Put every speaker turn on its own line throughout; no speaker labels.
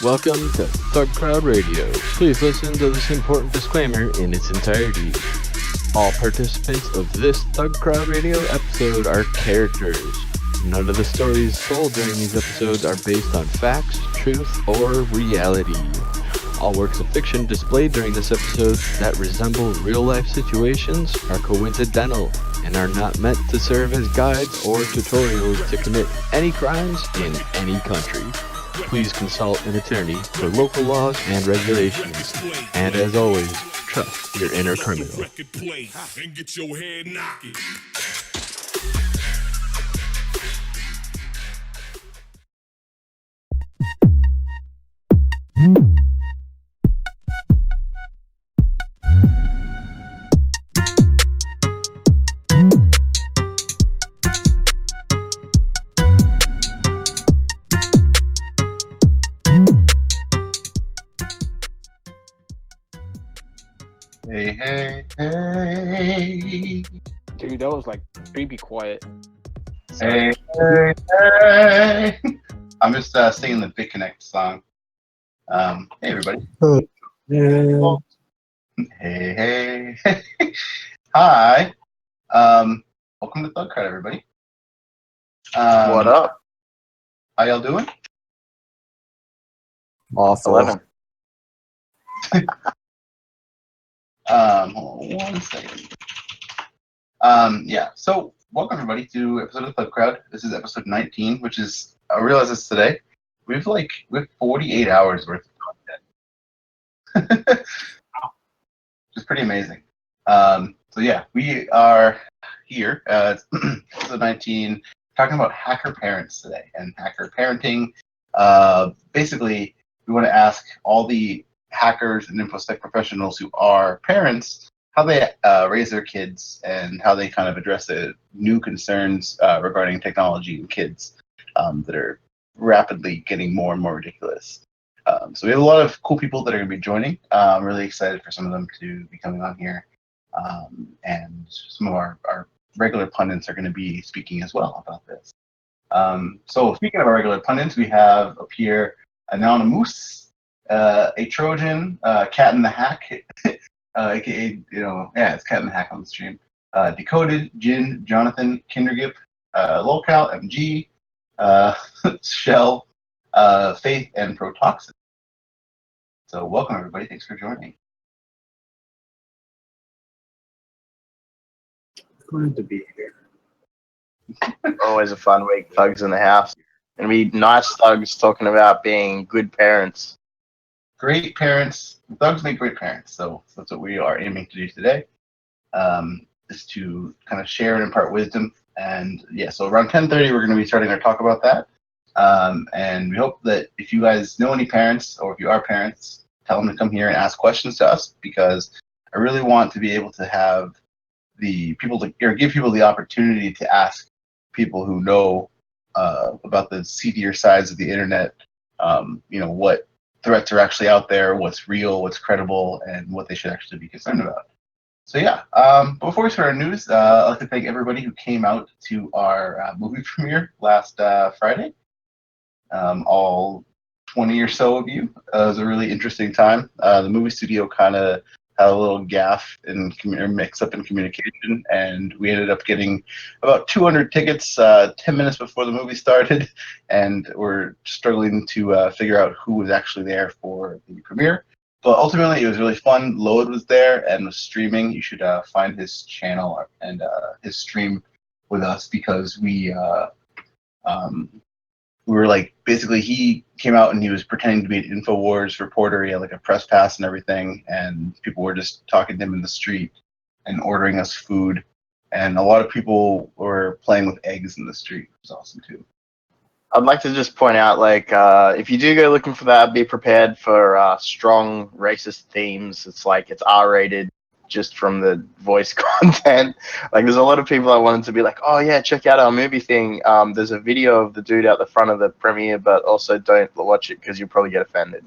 Welcome to Thugcrowd Radio. Please listen to this important disclaimer in its entirety. All participants of this Thugcrowd Radio episode are characters. None of the stories told during these episodes are based on facts, truth, or reality. All works of fiction displayed during this episode that resemble real-life situations are coincidental and are not meant to serve as guides or tutorials to commit any crimes in any country. Please consult an attorney for local laws and regulations. And as always, trust your inner criminal.
Hey, hey.
Dude, that was like creepy quiet.
Hey, hey. I'm just singing the Big Connect song. Hey, everybody.
Yeah.
Hey, hey. Hi. Welcome to Thugcrowd, everybody.
What up?
How y'all doing?
Awful.
11.
Hold on one second. Yeah, so welcome everybody to episode of Thugcrowd. This is episode 19, which is, I realize this today, we have 48 hours worth of content. Which is pretty amazing. So yeah, we are here, it's episode 19, talking about hacker parents today and hacker parenting. Basically, we want to ask all the hackers and infosec professionals who are parents how they raise their kids and how they kind of address the new concerns regarding technology and kids that are rapidly getting more and more ridiculous. So we have a lot of cool people that are going to be joining. I'm really excited for some of them to be coming on here. And some of our regular pundits are going to be speaking as well about this. So speaking of our regular pundits, we have up here Anonymous, a Trojan, Cat in the Hack, aka, it's Cat in the Hack on the stream. Decoded, Jin, Jonathan, Kindergip, Lolcal, MG, Shell, Faith, and Protoxin. So welcome everybody, thanks for joining.
Glad to be here.
Always a fun week, thugs in the house. Gonna be nice thugs talking about being good parents.
Great parents. Thugs make great parents, so that's what we are aiming to do today, is to kind of share and impart wisdom. And yeah, so around 10:30 we're going to be starting our talk about that. And we hope that if you guys know any parents, or if you are parents, tell them to come here and ask questions to us, because I really want to be able to have the people or give people the opportunity to ask people who know about the seedier sides of the internet, what threats are actually out there, what's real, what's credible, and what they should actually be concerned about. So yeah, before we start our news, I'd like to thank everybody who came out to our movie premiere last Friday. All 20 or so of you. It was a really interesting time. The movie studio kind of had a little gaffe in mix-up in communication, and we ended up getting about 200 tickets 10 minutes before the movie started, and we're struggling to figure out who was actually there for the premiere. But ultimately, it was really fun. Load was there and was streaming. You should find his channel and his stream with us, because we were basically, he came out and he was pretending to be an InfoWars reporter. He had a press pass and everything, and people were just talking to him in the street and ordering us food. And a lot of people were playing with eggs in the street. It was awesome too.
I'd like to just point out, if you do go looking for that, be prepared for strong racist themes. It's R-rated just from the voice content. There's a lot of people that wanted to be like, oh yeah, check out our movie thing. There's a video of the dude out the front of the premiere, but also don't watch it because you'll probably get offended.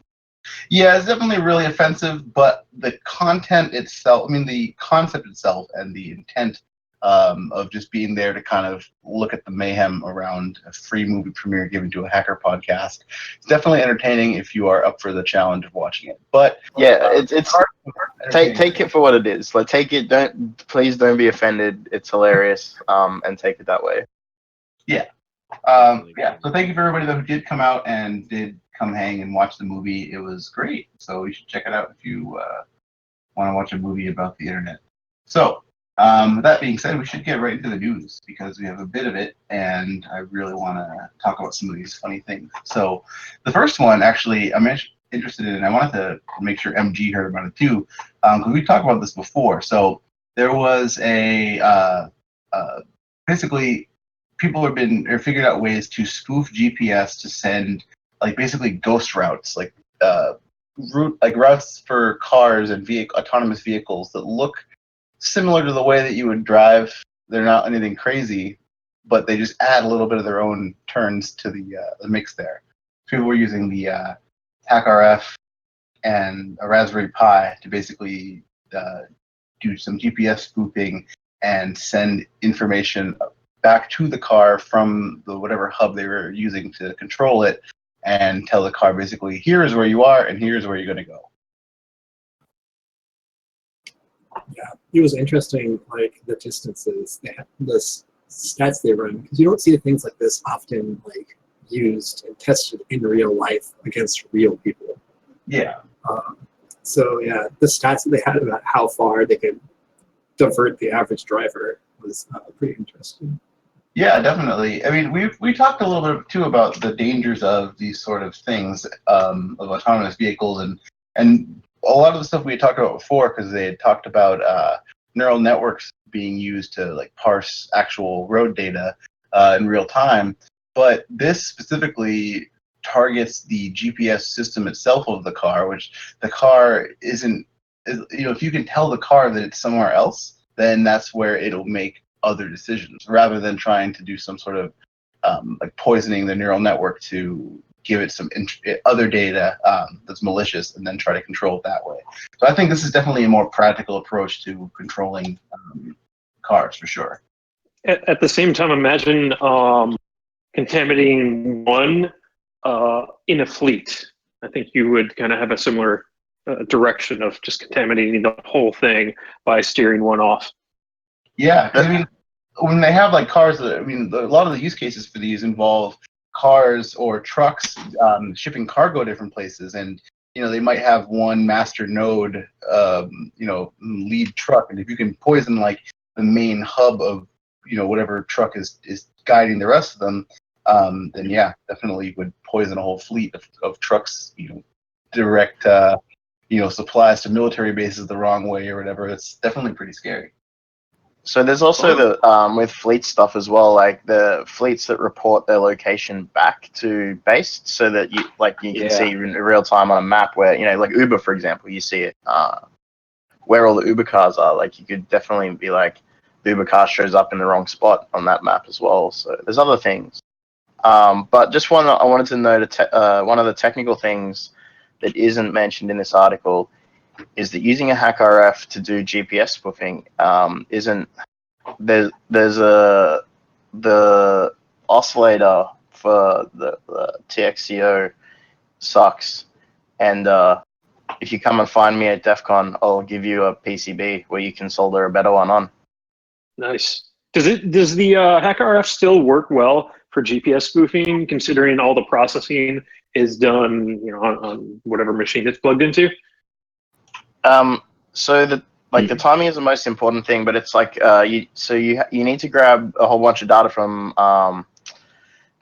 Yeah, it's definitely really offensive, but the content itself, the concept itself and the intent of just being there to kind of look at the mayhem around a free movie premiere given to a hacker podcast. It's definitely entertaining if you are up for the challenge of watching it. But
yeah, it's take it for what it is. Like, take it. Please don't be offended. It's hilarious. And take it that way.
Yeah. So thank you for everybody who did come out and did come hang and watch the movie. It was great. So you should check it out if you want to watch a movie about the internet. So with that being said, we should get right into the news because we have a bit of it, and I really want to talk about some of these funny things. So the first one, actually, I'm interested in, and I wanted to make sure MG heard about it too, because we talked about this before. So there was basically people have figured out ways to spoof GPS to send basically ghost routes, routes for cars and autonomous vehicles that look similar to the way that you would drive. They're not anything crazy, but they just add a little bit of their own turns to the mix there. People were using the HackRF and a Raspberry Pi to basically do some GPS spoofing and send information back to the car from the whatever hub they were using to control it, and tell the car basically, here is where you are and here's where you're going to go.
Yeah, it was interesting, the distances, the stats they run, because you don't see things like this often used and tested in real life against real people.
Yeah.
So yeah, the stats that they had about how far they could divert the average driver was pretty interesting.
Yeah, definitely. I mean, we talked a little bit too about the dangers of these sort of things, of autonomous vehicles, and a lot of the stuff we had talked about before, because they had talked about neural networks being used to parse actual road data in real time. But this specifically targets the GPS system itself of the car, which the car isn't. If you can tell the car that it's somewhere else, then that's where it'll make other decisions, rather than trying to do some sort of poisoning the neural network to give it some other data that's malicious and then try to control it that way. So I think this is definitely a more practical approach to controlling cars, for sure.
At the same time, imagine contaminating one in a fleet. I think you would kind of have a similar direction of just contaminating the whole thing by steering one off.
Yeah, I mean, when they have cars, a lot of the use cases for these involve cars or trucks shipping cargo different places, and they might have one master node, lead truck, and if you can poison the main hub of whatever truck is guiding the rest of them, then yeah, definitely would poison a whole fleet of trucks. Direct supplies to military bases the wrong way or whatever. It's definitely pretty scary.
So there's also the with fleet stuff as well, the fleets that report their location back to base, so that you can see in real time on a map where Uber, for example, you see it where all the Uber cars are. You could definitely be the Uber car shows up in the wrong spot on that map as well. So there's other things, but just I wanted to note one of the technical things that isn't mentioned in this article is that using a HackRF to do GPS spoofing isn't there's the oscillator for the TXCO sucks, and if you come and find me at DEF CON, I'll give you a PCB where you can solder a better one on.
Nice. Does the HackRF still work well for GPS spoofing, considering all the processing is done on whatever machine it's plugged into?
So the timing is the most important thing, but it's you need to grab a whole bunch of data from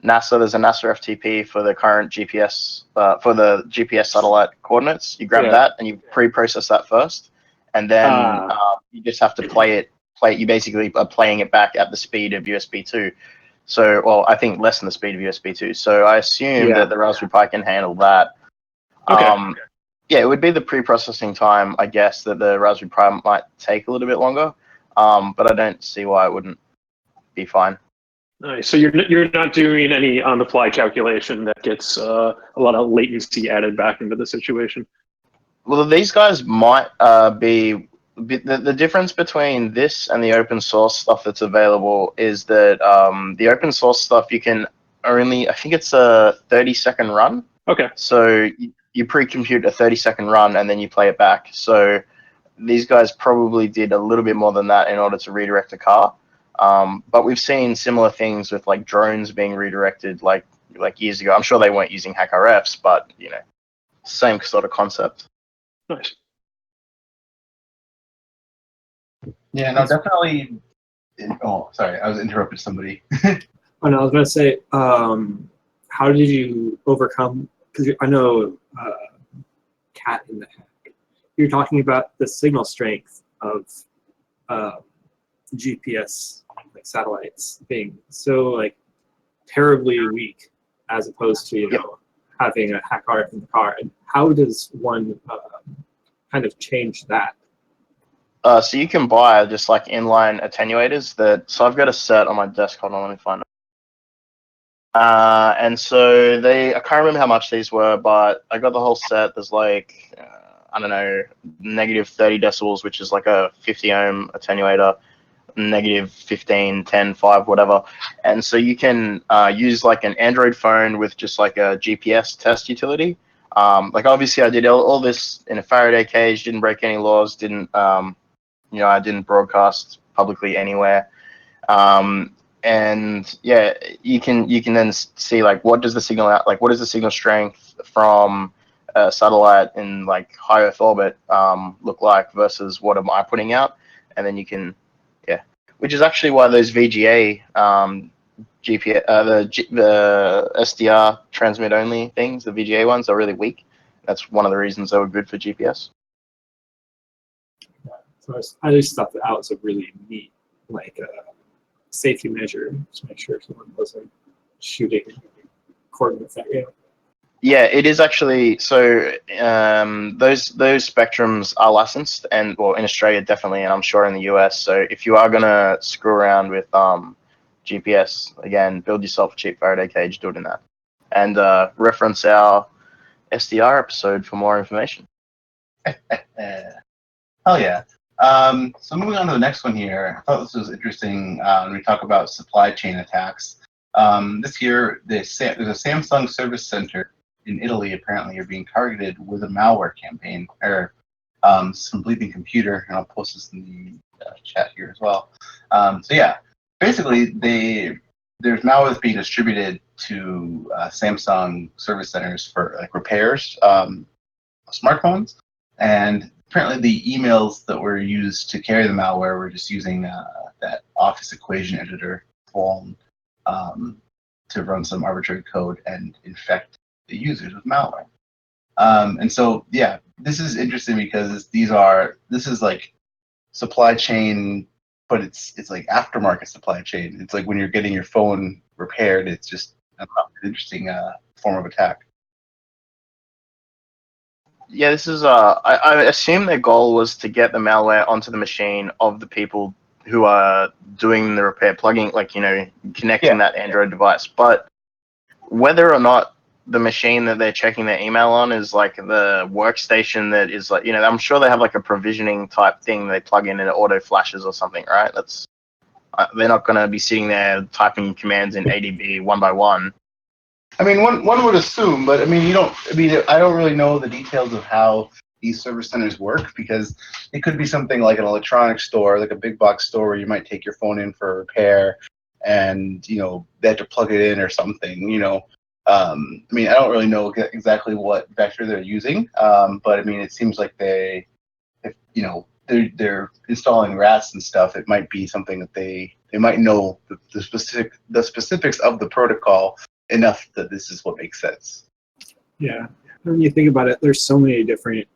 NASA. There's a NASA FTP for the current GPS for the GPS satellite coordinates. You grab that and you pre-process that first, and then you just have to play it. You basically are playing it back at the speed of USB 2. So, well, I think less than the speed of USB 2. So I assume that the Raspberry Pi can handle that.
Okay.
Yeah, it would be the pre-processing time, I guess, that the Raspberry Pi might take a little bit longer, but I don't see why it wouldn't be fine.
Nice. So you're not doing any on-the-fly calculation that gets a lot of latency added back into the situation?
Well, these guys might be the difference between this and the open source stuff that's available is that the open source stuff you can only, I think it's a 30-second run.
Okay.
So you pre-compute a 30-second run and then you play it back. So these guys probably did a little bit more than that in order to redirect the car. But we've seen similar things with like drones being redirected like years ago. I'm sure they weren't using HackRFs, but same sort of concept.
Nice.
Yeah, no, definitely. Oh, sorry, I was interrupted somebody.
Oh no, I was gonna say, how did you overcome? Because I know Cat in the Hack. You're talking about the signal strength of GPS like satellites being so like terribly weak, as opposed to having a hack RF in the car. And how does one kind of change that?
So you can buy just like inline attenuators so I've got a set on my desk. Hold on, let me find it. And so I can't remember how much these were, but I got the whole set. There's like, I don't know, negative 30 decibels, which is like a 50 ohm attenuator, negative 15, 10, 5, whatever. And so you can use like an Android phone with just like a GPS test utility. Like obviously I did all this in a Faraday cage, didn't break any laws, I didn't broadcast publicly anywhere. And yeah, you can then see like what is the signal strength from a satellite in like high Earth orbit look like versus what am I putting out, and then you can, which is actually why those VGA GPS the SDR transmit only things, the VGA ones, are really weak. That's one of the reasons they were good for GPS.
So I just thought that was a really neat like safety measure to make sure someone wasn't shooting coordinates at you.
Yeah, it is actually. So those spectrums are licensed, and well, in Australia definitely, and I'm sure in the US. So if you are gonna screw around with GPS, again, build yourself a cheap Faraday cage, do it in that, and reference our SDR episode for more information.
Hell yeah. So moving on to the next one here, I thought this was interesting when we talk about supply chain attacks. This year, there's a Samsung service center in Italy apparently are being targeted with a malware campaign, or some bleeping computer, and I'll post this in the chat here as well. So yeah, basically there's malware that's being distributed to Samsung service centers for like repairs of smartphones, and apparently the emails that were used to carry the malware were just using that Office equation editor form to run some arbitrary code and infect the users with malware. And so, yeah, this is interesting because this is like supply chain, but it's like aftermarket supply chain. It's like when you're getting your phone repaired, it's just an interesting form of attack.
Yeah, this is. I assume their goal was to get the malware onto the machine of the people who are doing the repair, plugging, connecting that Android device. But whether or not the machine that they're checking their email on is like the workstation that is like, I'm sure they have like a provisioning type thing they plug in and it auto flashes or something, right? They're not going to be sitting there typing commands in ADB one by one.
I mean, one would assume, but I mean, I don't really know the details of how these service centers work, because it could be something like an electronics store, like a big box store where you might take your phone in for a repair, and they have to plug it in or something. I mean, I don't really know exactly what vector they're using, but I mean, it seems like they're installing rats and stuff. It might be something that they might know the specifics of the protocol enough that this is what makes sense.
Yeah, when you think about it, there's so many different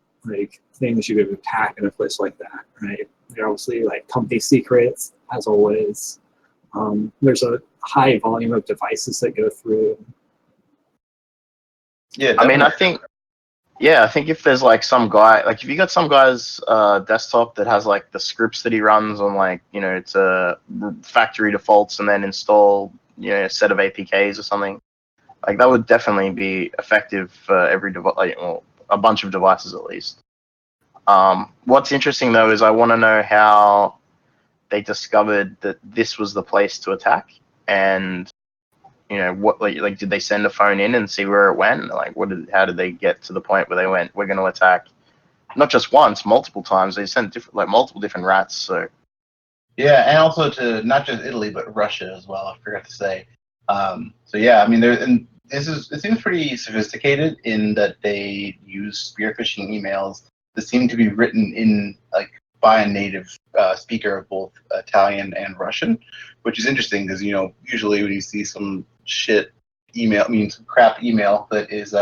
things you could attack in a place like that, right? There are obviously company secrets, as always. There's a high volume of devices that go through.
Yeah,
I mean, I think if there's some guy, if you got some guy's desktop that has the scripts that he runs on, it's a factory defaults and then install a set of APKs or something, that would definitely be effective for every device, a bunch of devices at least. What's interesting though is I want to know how they discovered that this was the place to attack, and what like did they send a phone in and see where it went? Like how did they get to the point where they went, we're going to attack? Not just once, multiple times. They sent multiple different rats. So
yeah, and also to not just Italy but Russia as well. I forgot to say. So yeah, I mean, it seems pretty sophisticated in that they use spear phishing emails that seem to be written in like by a native speaker of both Italian and Russian, which is interesting because usually when you see some shit email, some crap email that is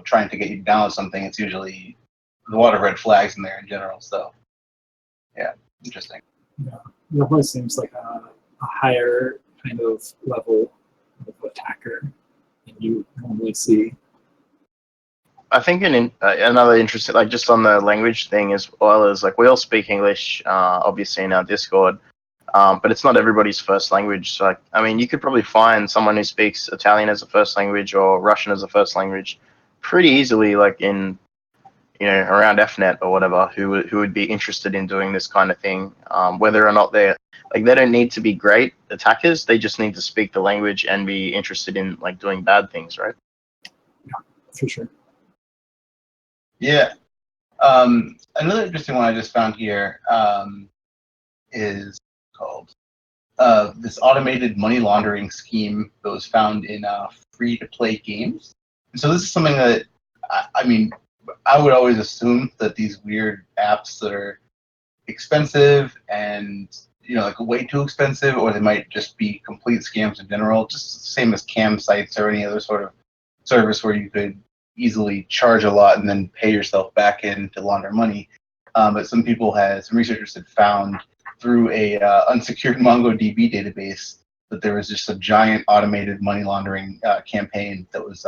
trying to get you to download something, it's usually a lot of red flags in there in general. So yeah, interesting.
Yeah, it definitely seems like a higher kind of level of attacker than you normally see.
I think another interesting, like just on the language thing as well, as like we all speak English, obviously in our Discord, but it's not everybody's first language. So like, I mean, you could probably find someone who speaks Italian as a first language or Russian as a first language pretty easily, like in around FNet or whatever, who would be interested in doing this kind of thing. Whether or not they don't need to be great attackers, they just need to speak the language and be interested in like doing bad things, right?
Yeah, for sure.
Yeah. Another interesting one I just found here is called this automated money laundering scheme that was found in free-to-play games. And so this is something that, I mean, I would always assume that these weird apps that are expensive and like way too expensive, or they might just be complete scams in general, just the same as cam sites or any other sort of service where you could easily charge a lot and then pay yourself back in to launder money. But some researchers had found through a unsecured MongoDB database that there was just a giant automated money laundering campaign that was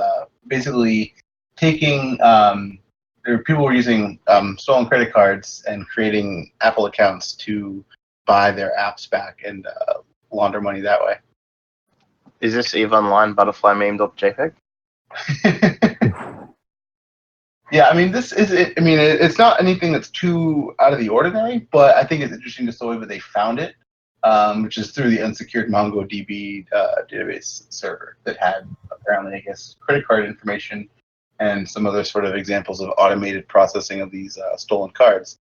basically taking people were using stolen credit cards and creating Apple accounts to buy their apps back and launder money that way.
Is this EVE Online butterfly meme.jpg?
Yeah, I mean, this is it. I mean, it's not anything that's too out of the ordinary, but I think it's interesting just the way that they found it, which is through the unsecured MongoDB database server that had apparently, I guess, credit card information and some other sort of examples of automated processing of these stolen cards.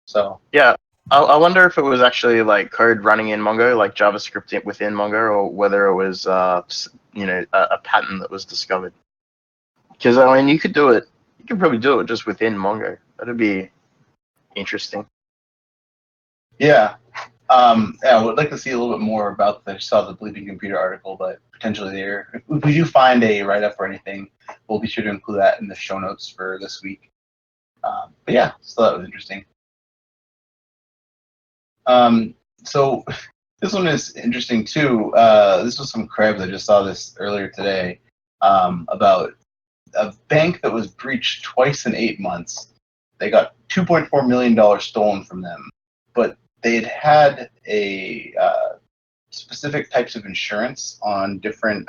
So
yeah, I wonder if it was actually like code running in Mongo, like JavaScript within Mongo, or whether it was a pattern that was discovered. Because I mean, you could probably do it just within Mongo. That'd be interesting.
yeah. I would like to see a little bit more about the saw the Bleeding Computer article, but potentially there, if we do find a write-up or anything, we'll be sure to include that in the show notes for this week. But yeah, so that was interesting. So this one is interesting too. This was some Krebs. I just saw this earlier today about a bank that was breached twice in 8 months. They got $2.4 million stolen from them, but they had a specific types of insurance on different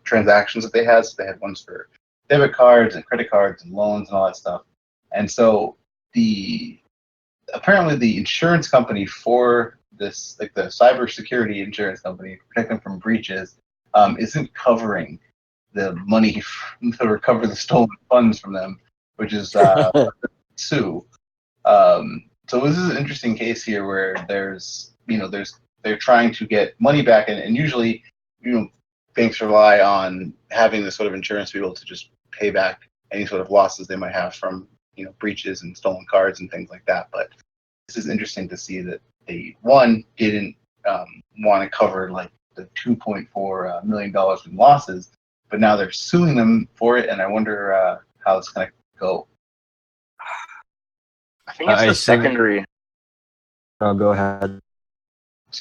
transactions that they had. So they had ones for debit cards and credit cards and loans and all that stuff. And so apparently the insurance company for this, like the cybersecurity insurance company, protect them from breaches, isn't covering the money to recover the stolen funds from them, which is sue. So this is an interesting case here where they're trying to get money back, and usually, banks rely on having this sort of insurance to be able to just pay back any sort of losses they might have from breaches and stolen cards and things like that. But this is interesting to see that they didn't want to cover like the $2.4 million in losses, but now they're suing them for it, and I wonder how it's going to go.
I think it's the secondary.
Oh, go ahead.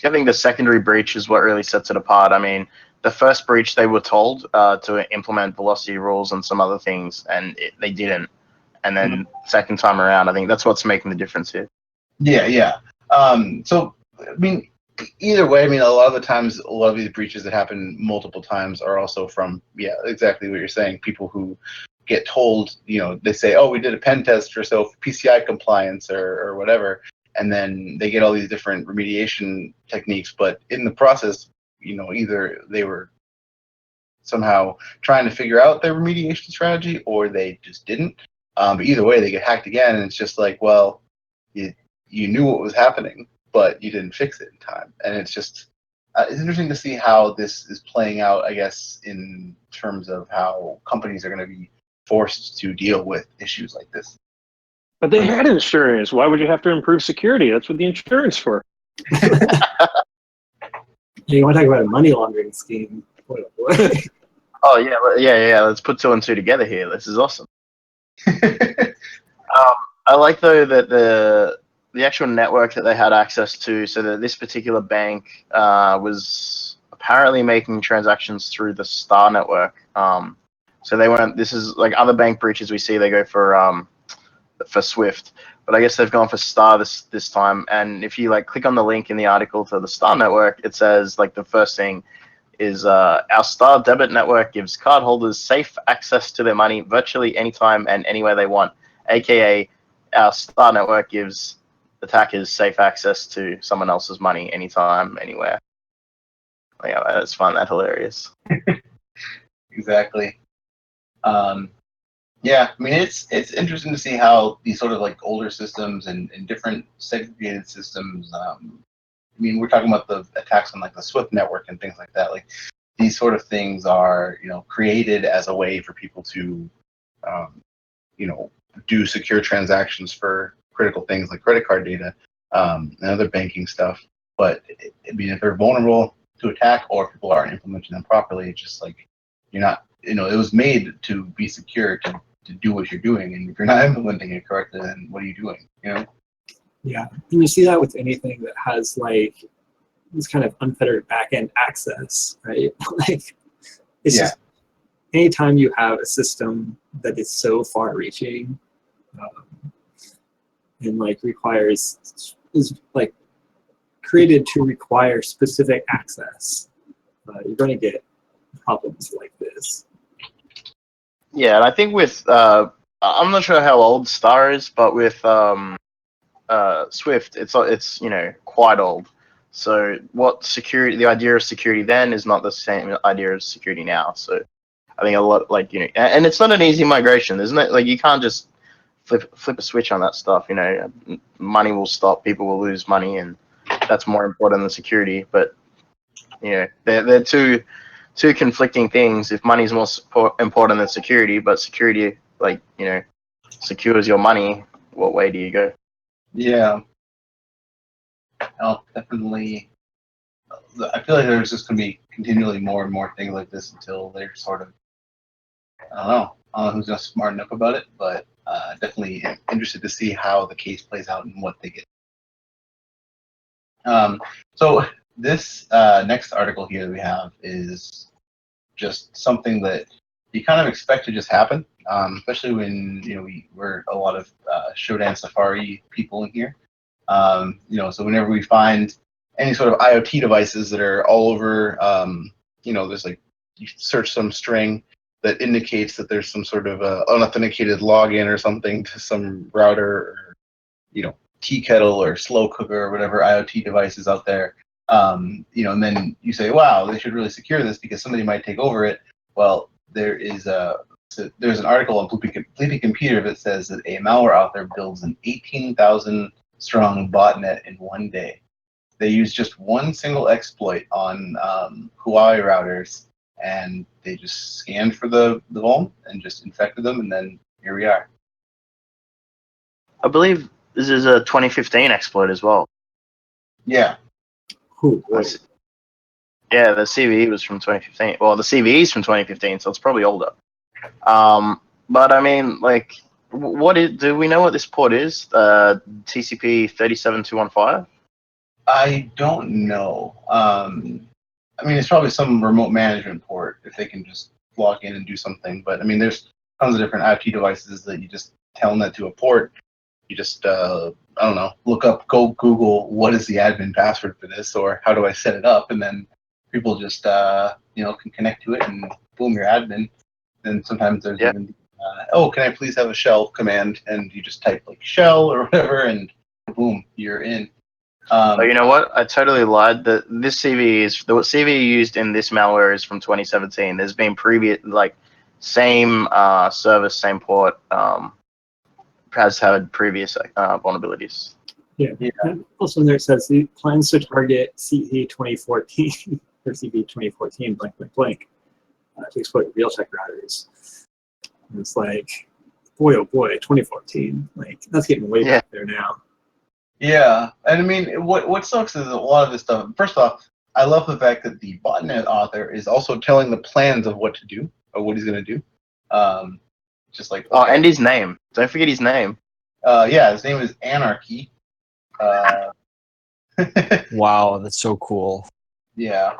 I think the secondary breach is what really sets it apart. I mean, the first breach they were told to implement velocity rules and some other things, and they didn't. And then second time around, I think that's what's making the difference here.
Yeah. So, I mean, either way, I mean, a lot of the times, a lot of these breaches that happen multiple times are also from, exactly what you're saying, people who get told, they say, oh, we did a pen test for PCI compliance or whatever, and then they get all these different remediation techniques, but in the process, either they were somehow trying to figure out their remediation strategy or they just didn't. But either way, they get hacked again, and it's just like, well, you knew what was happening, but you didn't fix it in time. And it's just it's interesting to see how this is playing out, I guess, in terms of how companies are going to be forced to deal with issues like this.
But they had insurance. Why would you have to improve security? That's what the insurance for.
You want to talk about a money laundering scheme? Boy, oh boy.
Oh yeah. Let's put two and two together here. This is awesome. I like though that the actual network that they had access to, so that this particular bank was apparently making transactions through the Star network. So they weren't. This is like other bank breaches we see. They go for Swift, but I guess they've gone for Star this time. And if you like click on the link in the article to the Star network, it says like the first thing is our Star debit network gives cardholders safe access to their money virtually anytime and anywhere they want. AKA, our Star network gives attackers safe access to someone else's money anytime, anywhere. Yeah, I just find that hilarious.
Exactly. Yeah, I mean, it's interesting to see how these sort of like older systems and different segregated systems. I mean, we're talking about the attacks on like the Swift network and things like that. Like these sort of things are, created as a way for people to, do secure transactions for critical things like credit card data and other banking stuff. But I mean, if they're vulnerable to attack or if people aren't implementing them properly, it's just like you're not. It was made to be secure to do what you're doing, and if you're not implementing it correctly, then what are you doing?
Yeah, and you see that with anything that has like this kind of unfettered back-end access, right? Like it's just anytime you have a system that is so far-reaching and like is like created to require specific access, you're going to get problems like this.
Yeah, and I think with I'm not sure how old Star is, but with Swift, it's quite old. So the idea of security then is not the same idea as security now. So I think a lot and it's not an easy migration, isn't it? Like you can't just flip a switch on that stuff. Money will stop, people will lose money, and that's more important than security. But they're two conflicting things. If money is more important than security, but security secures your money, what way do you go?
Yeah. Well, definitely. I feel like there's just going to be continually more and more things like this until they're sort of, I don't know who's just smart enough about it, but definitely interested to see how the case plays out and what they get. So this next article here that we have is just something that you kind of expect to just happen, especially when we're a lot of Shodan Safari people in here. So whenever we find any sort of IoT devices that are all over, there's like you search some string that indicates that there's some sort of unauthenticated login or something to some router or tea kettle or slow cooker or whatever IoT devices out there. And then you say, wow, they should really secure this because somebody might take over it. Well, there's an article on Bleepy Computer that says that a malware out there builds an 18,000 strong botnet in one day. They use just one single exploit on Huawei routers, and they just scanned for the vuln and just infected them, and then here we are.
I believe this is a 2015 exploit as well.
Yeah.
Yeah, the CVE was from 2015. Well, the CVE is from 2015, so it's probably older. But I mean, like, do we know what this port is? TCP 37215?
I don't know. I mean, it's probably some remote management port if they can just log in and do something. But I mean, there's tons of different IoT devices that you just telnet to a port. You just, I don't know, go Google what is the admin password for this, or how do I set it up, and then people just, can connect to it, and boom, you're admin. Then sometimes there's even oh, can I please have a shell command? And you just type like shell or whatever, and boom, you're in.
Oh, you know what? I totally lied. This CVE is the CVE used in this malware is from 2017. There's been previous same service, same port has had previous vulnerabilities.
Yeah. And also in there it says the plans to target CE 2014 or CB 2014 blank blank blank to exploit Realtek routers. And it's like, boy oh boy, 2014. Like that's getting way back there now.
Yeah, and I mean, what sucks is a lot of this stuff. First off, I love the fact that the botnet author is also telling the plans of what to do or what he's going to do. Just like
Oh, and his name. Don't forget his name.
Yeah, his name is Anarchy.
Wow, that's so cool.
Yeah.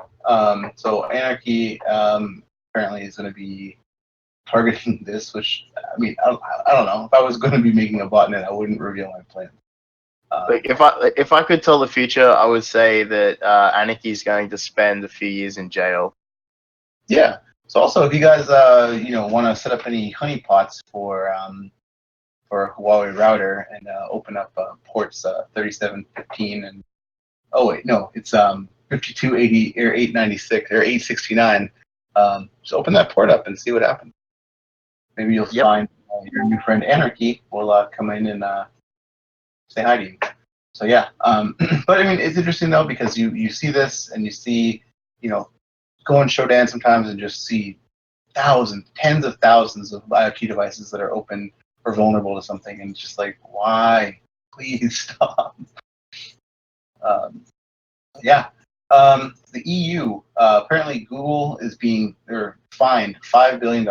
So Anarchy apparently is going to be targeting this, which I mean, I don't know. If I was going to be making a botnet, I wouldn't reveal my plan.
Like if I could tell the future, I would say that Anarchy is going to spend a few years in jail.
Yeah. So also, if you guys want to set up any honeypots for a Huawei router and open up ports 3715 and it's 5280 or 896 or 869. Just open that port up and see what happens. Maybe you'll find your new friend Anarchy will come in and say hi to you. So yeah, but I mean, it's interesting though because you see this and you see, go on Shodan sometimes and just see thousands, tens of thousands of IoT devices that are open or vulnerable to something, and it's just like, why? Please stop. The EU apparently Google is being fined $5 billion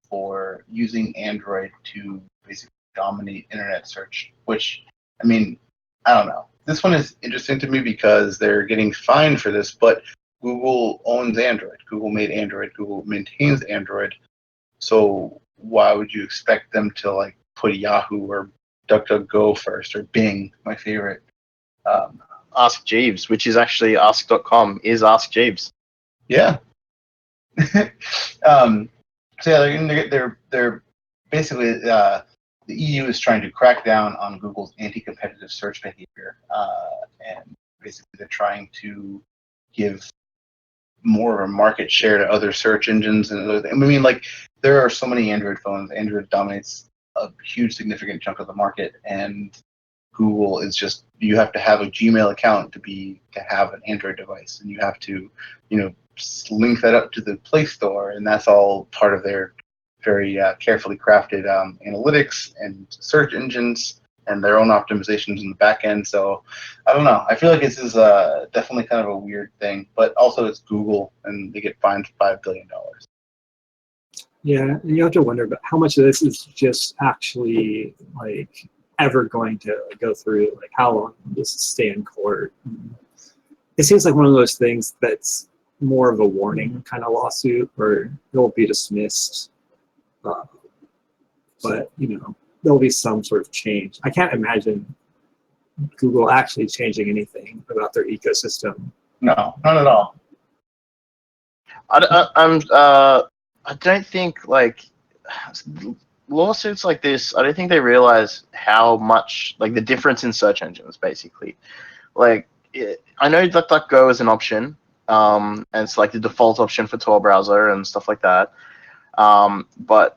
for using Android to basically dominate internet search. Which, I mean, I don't know. This one is interesting to me because they're getting fined for this, but Google owns Android. Google made Android. Google maintains Android. So why would you expect them to put Yahoo or DuckDuckGo first, or Bing, my favorite?
Ask Jeeves, which is actually ask.com, is Ask Jeeves.
Yeah. So yeah, they're basically the EU is trying to crack down on Google's anti-competitive search behavior, and basically they're trying to give more of a market share to other search engines and other things. I mean, there are so many Android phones. Android dominates a huge, significant chunk of the market, and Google is just, you have to have a Gmail account to have an Android device, and you have to, link that up to the Play Store, and that's all part of their very carefully crafted analytics and search engines and their own optimizations in the back end. So I don't know. I feel like this is definitely kind of a weird thing, but also it's Google, and they get fined $5 billion.
Yeah, and you have to wonder about how much of this is just actually ever going to go through, how long will this stay in court. It seems like one of those things that's more of a warning kind of lawsuit where it will be dismissed, but there'll be some sort of change. I can't imagine Google actually changing anything about their ecosystem.
No, not at all.
I don't think lawsuits like this, I don't think they realize how much the difference in search engines basically. I know DuckDuckGo is an option, and it's the default option for Tor browser and stuff like that. But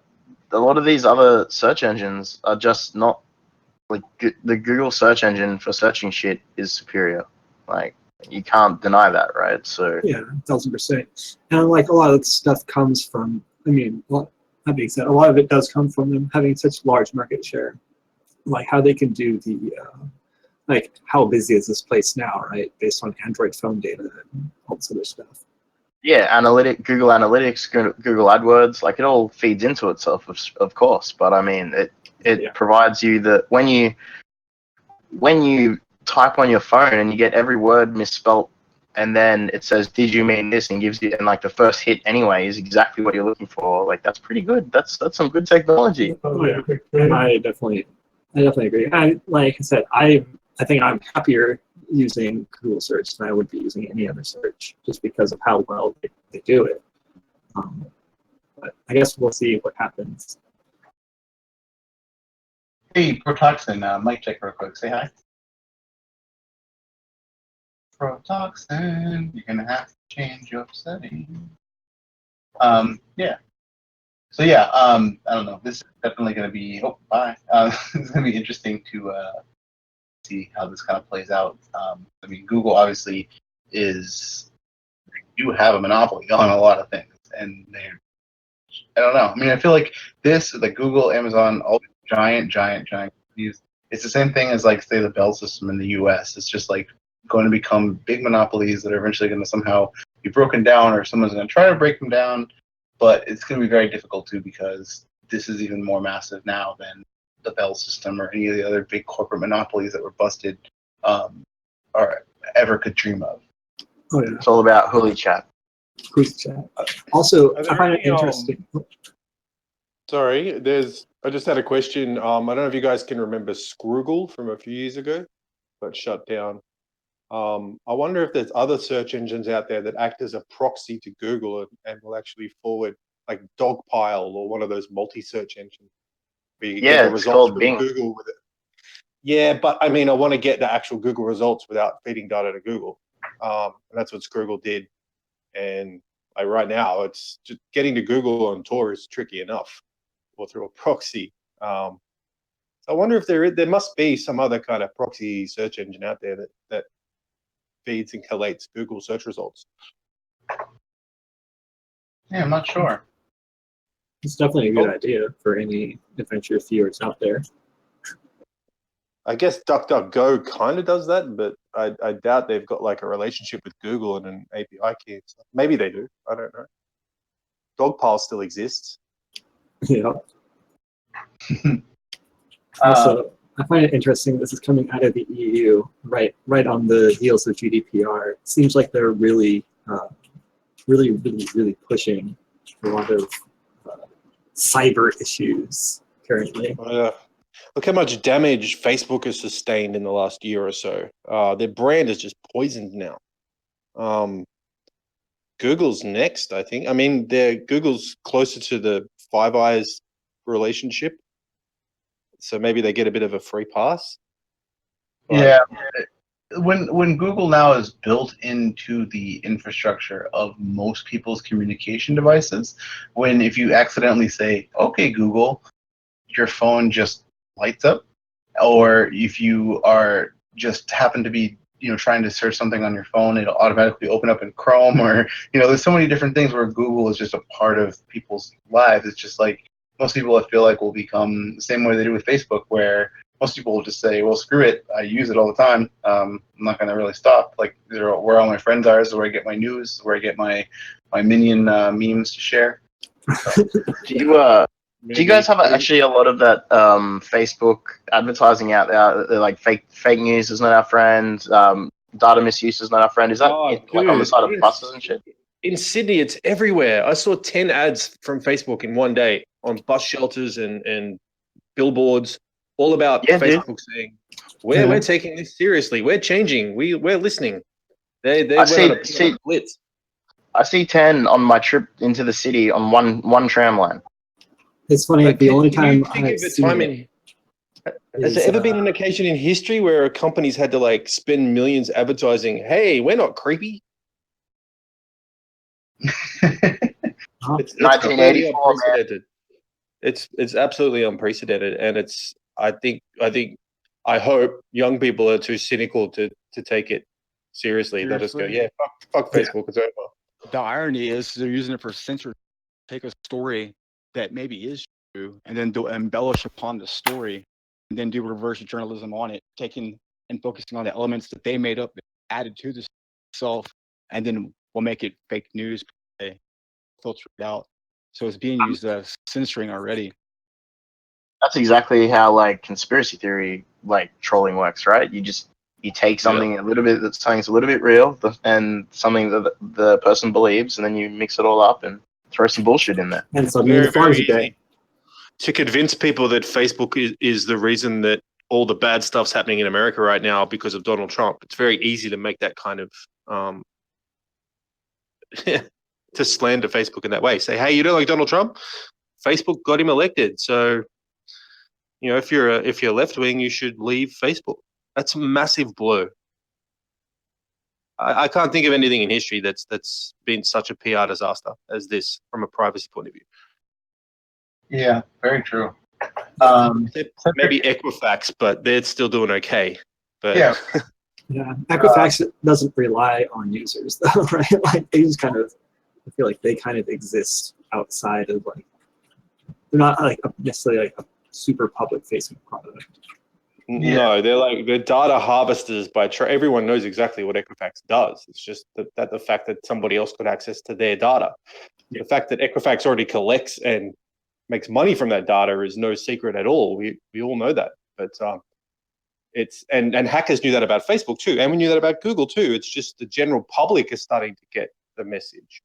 a lot of these other search engines are just not the Google search engine for searching shit is superior. You can't deny that, right? So
yeah, 1,000%. And a lot of stuff comes from. That being said, a lot of it does come from them having such large market share. How they can do the how busy is this place now, right? Based on Android phone data and all this other stuff.
Yeah, Google Analytics, Google AdWords, it all feeds into itself, of course. But I mean, it provides you when you type on your phone and you get every word misspelt, and then it says, "Did you mean this?" and gives you, and the first hit anyway is exactly what you're looking for. That's pretty good. That's some good technology.
Oh yeah, I definitely agree. Like I said, I think I'm happier using Google search than I would be using any other search, just because of how well they do it. But I guess we'll see what happens.
Hey, Protoxin, mic check real quick. Say hi. Protoxin, you're gonna have to change your setting. Yeah. So yeah, I don't know. This is definitely gonna be. Oh, bye. It's gonna be interesting to see how this kind of plays out. I mean, Google obviously is do have a monopoly on a lot of things, and they're. I don't know. I mean, I feel like this, like Google, Amazon, all these giant companies. It's the same thing as like say the Bell system in the U.S. It's just like going to become big monopolies that are eventually going to somehow be broken down, or someone's going to try to break them down. But it's going to be very difficult too because this is even more massive now than the Bell system or any of the other big corporate monopolies that were busted or ever could dream of.
Oh yeah,
It's all about Holy Chat.
quick chat. Also,
Are
I
there
find it
any,
interesting.
Sorry, I just had a question. I don't know if you guys can remember Scroogle from a few years ago, but shut down. I wonder if there's other search engines out there that act as a proxy to Google and will actually forward like Dogpile or one of those multi-search engines where you get
Yeah,
the
it's
results
called
from
Bing.
Google with it. Yeah, but I mean, I want to get the actual Google results without feeding data to Google. And that's what Scroogle did. And like right now, it's just getting to Google on Tor is tricky enough, or through a proxy. So I wonder if there must be some other kind of proxy search engine out there that feeds and collates Google search results.
Yeah, I'm not sure.
It's definitely a good idea for any adventurous viewers out there.
I guess DuckDuckGo kind of does that, but I doubt they've got like a relationship with Google and an API key. So maybe they do. I don't know. Dogpile still exists.
Yeah. Also, I find it interesting. This is coming out of the EU, right on the heels of GDPR. It seems like they're really pushing a lot of cyber issues currently.
Look how much damage Facebook has sustained in the last year or so. Their brand is just poisoned now. Google's next, I think. I mean, Google's closer to the Five Eyes relationship, so maybe they get a bit of a free pass. But
Yeah. When Google now is built into the infrastructure of most people's communication devices, when if you accidentally say, "Okay, Google," your phone just lights up, or if you are just happen to be trying to search something on your phone, it'll automatically open up in Chrome, or there's so many different things where Google is just a part of people's lives. It's just like most people I feel like will become the same way they do with Facebook, where most people will just say, well, screw it, I use it all the time, I'm not going to really stop. Like, where all my friends are is where I get my news, where I get my minion memes to share. So,
Do you guys have actually a lot of that Facebook advertising out there? They're like fake news is not our friend, data misuse is not our friend. Is that like on the side of buses and shit?
In Sydney, it's everywhere. I saw 10 ads from Facebook in one day on bus shelters and billboards, all about Facebook saying, we're taking this seriously. We're changing. We're listening. They went on a blitz.
I see 10 on my trip into the city on one tram line.
It's funny. Like, the only time I've seen it
has there ever been an occasion in history where companies had to like spend millions advertising, hey, we're not creepy? It's
1984,
unprecedented. It's absolutely unprecedented, and I hope young people are too cynical to take it seriously. They'll just go, yeah, fuck Facebook, it's over.
The irony is they're using it for censorship. Take a story that maybe is true and then do embellish upon the story and then do reverse journalism on it, taking and focusing on the elements that they made up, added to the self, and then we'll make it fake news, filter it out. So it's being used as censoring already.
That's exactly how like conspiracy theory like trolling works, right? You take something a little bit that's something's a little bit real and something that the person believes, and then you mix it all up and throw some bullshit in there.
And suddenly the farms are dead.
To convince people that Facebook is the reason that all the bad stuff's happening in America right now because of Donald Trump. It's very easy to make that kind of to slander Facebook in that way. Say, hey, you don't like Donald Trump? Facebook got him elected, so You know, if you're left wing, you should leave Facebook. That's a massive blow. I can't think of anything in history that's been such a PR disaster as this from a privacy point of view.
Yeah, very true.
Maybe Equifax, but they're still doing okay. But
Yeah.
Yeah, Equifax doesn't rely on users though, right? Like they just kind of, I feel like they kind of exist outside of like, they're not like necessarily like a super public facing product.
No, they're data harvesters by everyone knows exactly what Equifax does. It's just that the fact that somebody else got access to their data.
Yeah.
The fact that Equifax already collects and makes money from that data is no secret at all. We all know that. But it's and hackers knew that about Facebook too, and we knew that about Google too. It's just the general public is starting to get the message.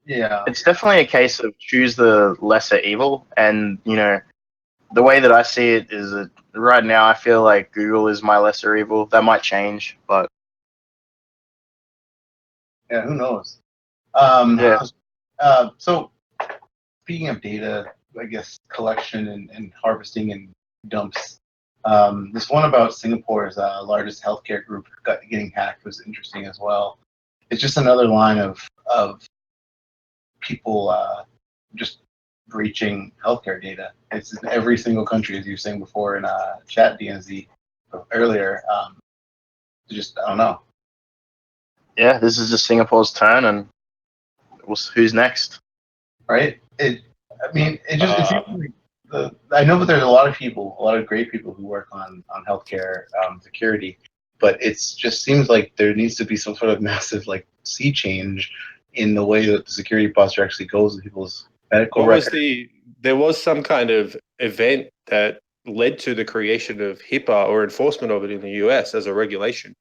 Yeah.
It's definitely a case of choose the lesser evil, and you know, the way that I see it is that right now I feel like Google is my lesser evil. That might change, but
Yeah, who knows?
Yeah.
So, speaking of data, I guess collection and harvesting and dumps. This one about Singapore's largest healthcare group getting hacked was interesting as well. It's just another line of people just breaching healthcare data. It's in every single country, as you were saying before in chat DNZ earlier. Just I don't know.
yeah, this is just Singapore's turn, and who's next?
Right? It seems like I know that there's a lot of great people who work on healthcare security, but it's just seems like there needs to be some sort of massive like sea change in the way that the security posture actually goes with people's medical records.
There was some kind of event that led to the creation of HIPAA or enforcement of it in the US as a regulation.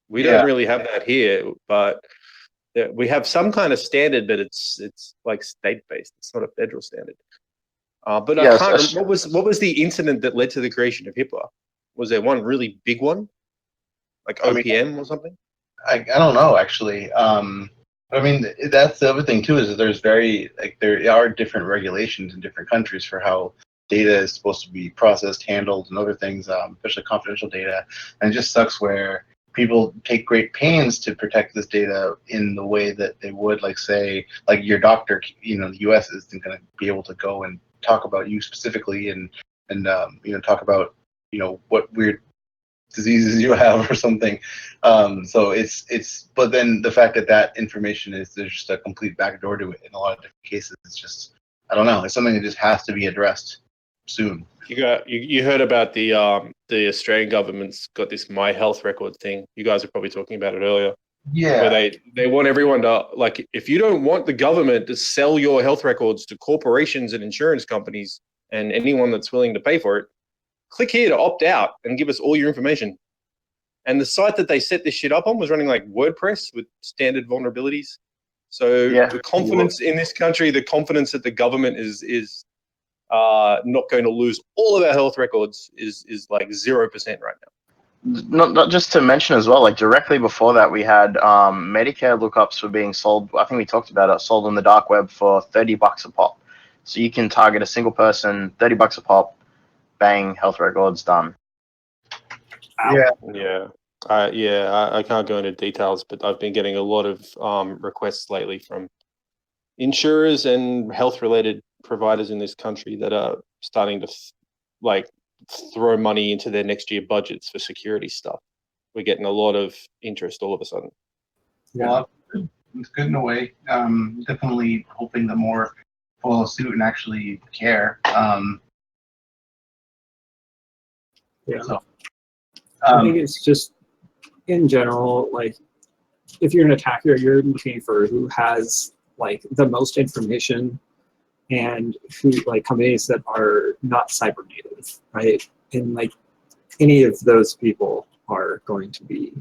We don't really have that here, but we have some kind of standard, but it's like state-based. It's not a federal standard. But
Yes,
I can't. What was the incident that led to the creation of HIPAA? Was there one really big one, like OPM or something?
I don't know actually. I mean, that's the other thing too is that there are different regulations in different countries for how data is supposed to be processed, handled, and other things, especially confidential data. And it just sucks where people take great pains to protect this data in the way that they would, like say, like your doctor. You know, the U.S. isn't going to be able to go and talk about you specifically and talk about what weird diseases you have or something. So it's but then the fact that information is there's just a complete backdoor to it in a lot of different cases. It's just I don't know. It's something that just has to be addressed soon.
You heard about the Australian government's got this My Health Record thing. You guys are probably talking about it earlier.
Yeah.
Where they want everyone to, like, if you don't want the government to sell your health records to corporations and insurance companies and anyone that's willing to pay for it, click here to opt out and give us all your information. And the site that they set this shit up on was running like WordPress with standard vulnerabilities. So the confidence in this country, the confidence that the government is not going to lose all of our health records is like 0% right now.
Not just to mention as well, like directly before that, we had Medicare lookups were being sold. I think we talked about it, sold on the dark web for $30 a pop. So you can target a single person, $30 a pop, bang, health records done.
Yeah.
I can't go into details, but I've been getting a lot of requests lately from insurers and health-related providers in this country that are starting to throw money into their next year budgets for security stuff. We're getting a lot of interest all of a sudden.
Yeah, well, it's good in a way. Definitely hoping that more follow suit and actually care.
I think it's just in general, like if you're an attacker, you're looking for who has like the most information and who like companies that are not cyber native, right? And like any of those people are going to be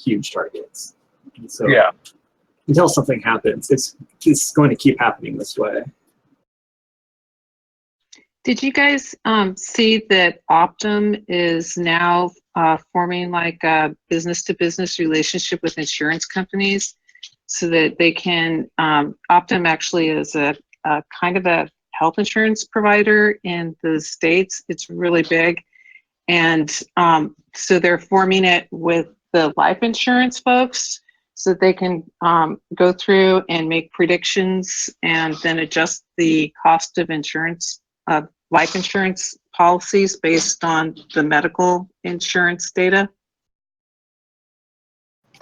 huge targets. And so until something happens, it's going to keep happening this way.
Did you guys see that Optum is now forming like a business-to-business relationship with insurance companies so that they can, Optum actually is a kind of a health insurance provider in the States. It's really big. And so they're forming it with the life insurance folks so that they can go through and make predictions and then adjust the cost of insurance, life insurance policies based on the medical insurance data.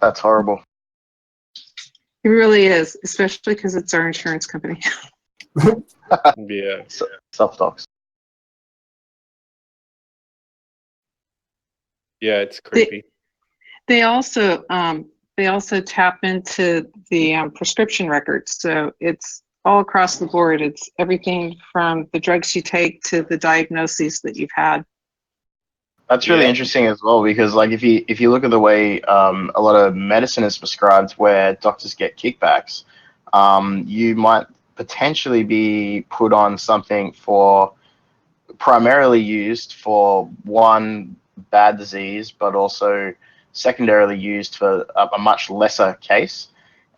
That's horrible.
It really is, especially because it's our insurance company.
Yeah.
Self-docs.
Yeah, it's creepy.
They also tap into the prescription records, so it's all across the board. It's everything from the drugs you take to the diagnoses that you've had.
That's really
Yeah.
interesting as well, because like if you look at the way a lot of medicine is prescribed, where doctors get kickbacks, you might potentially be put on something for primarily used for one bad disease, but also secondarily used for a much lesser case.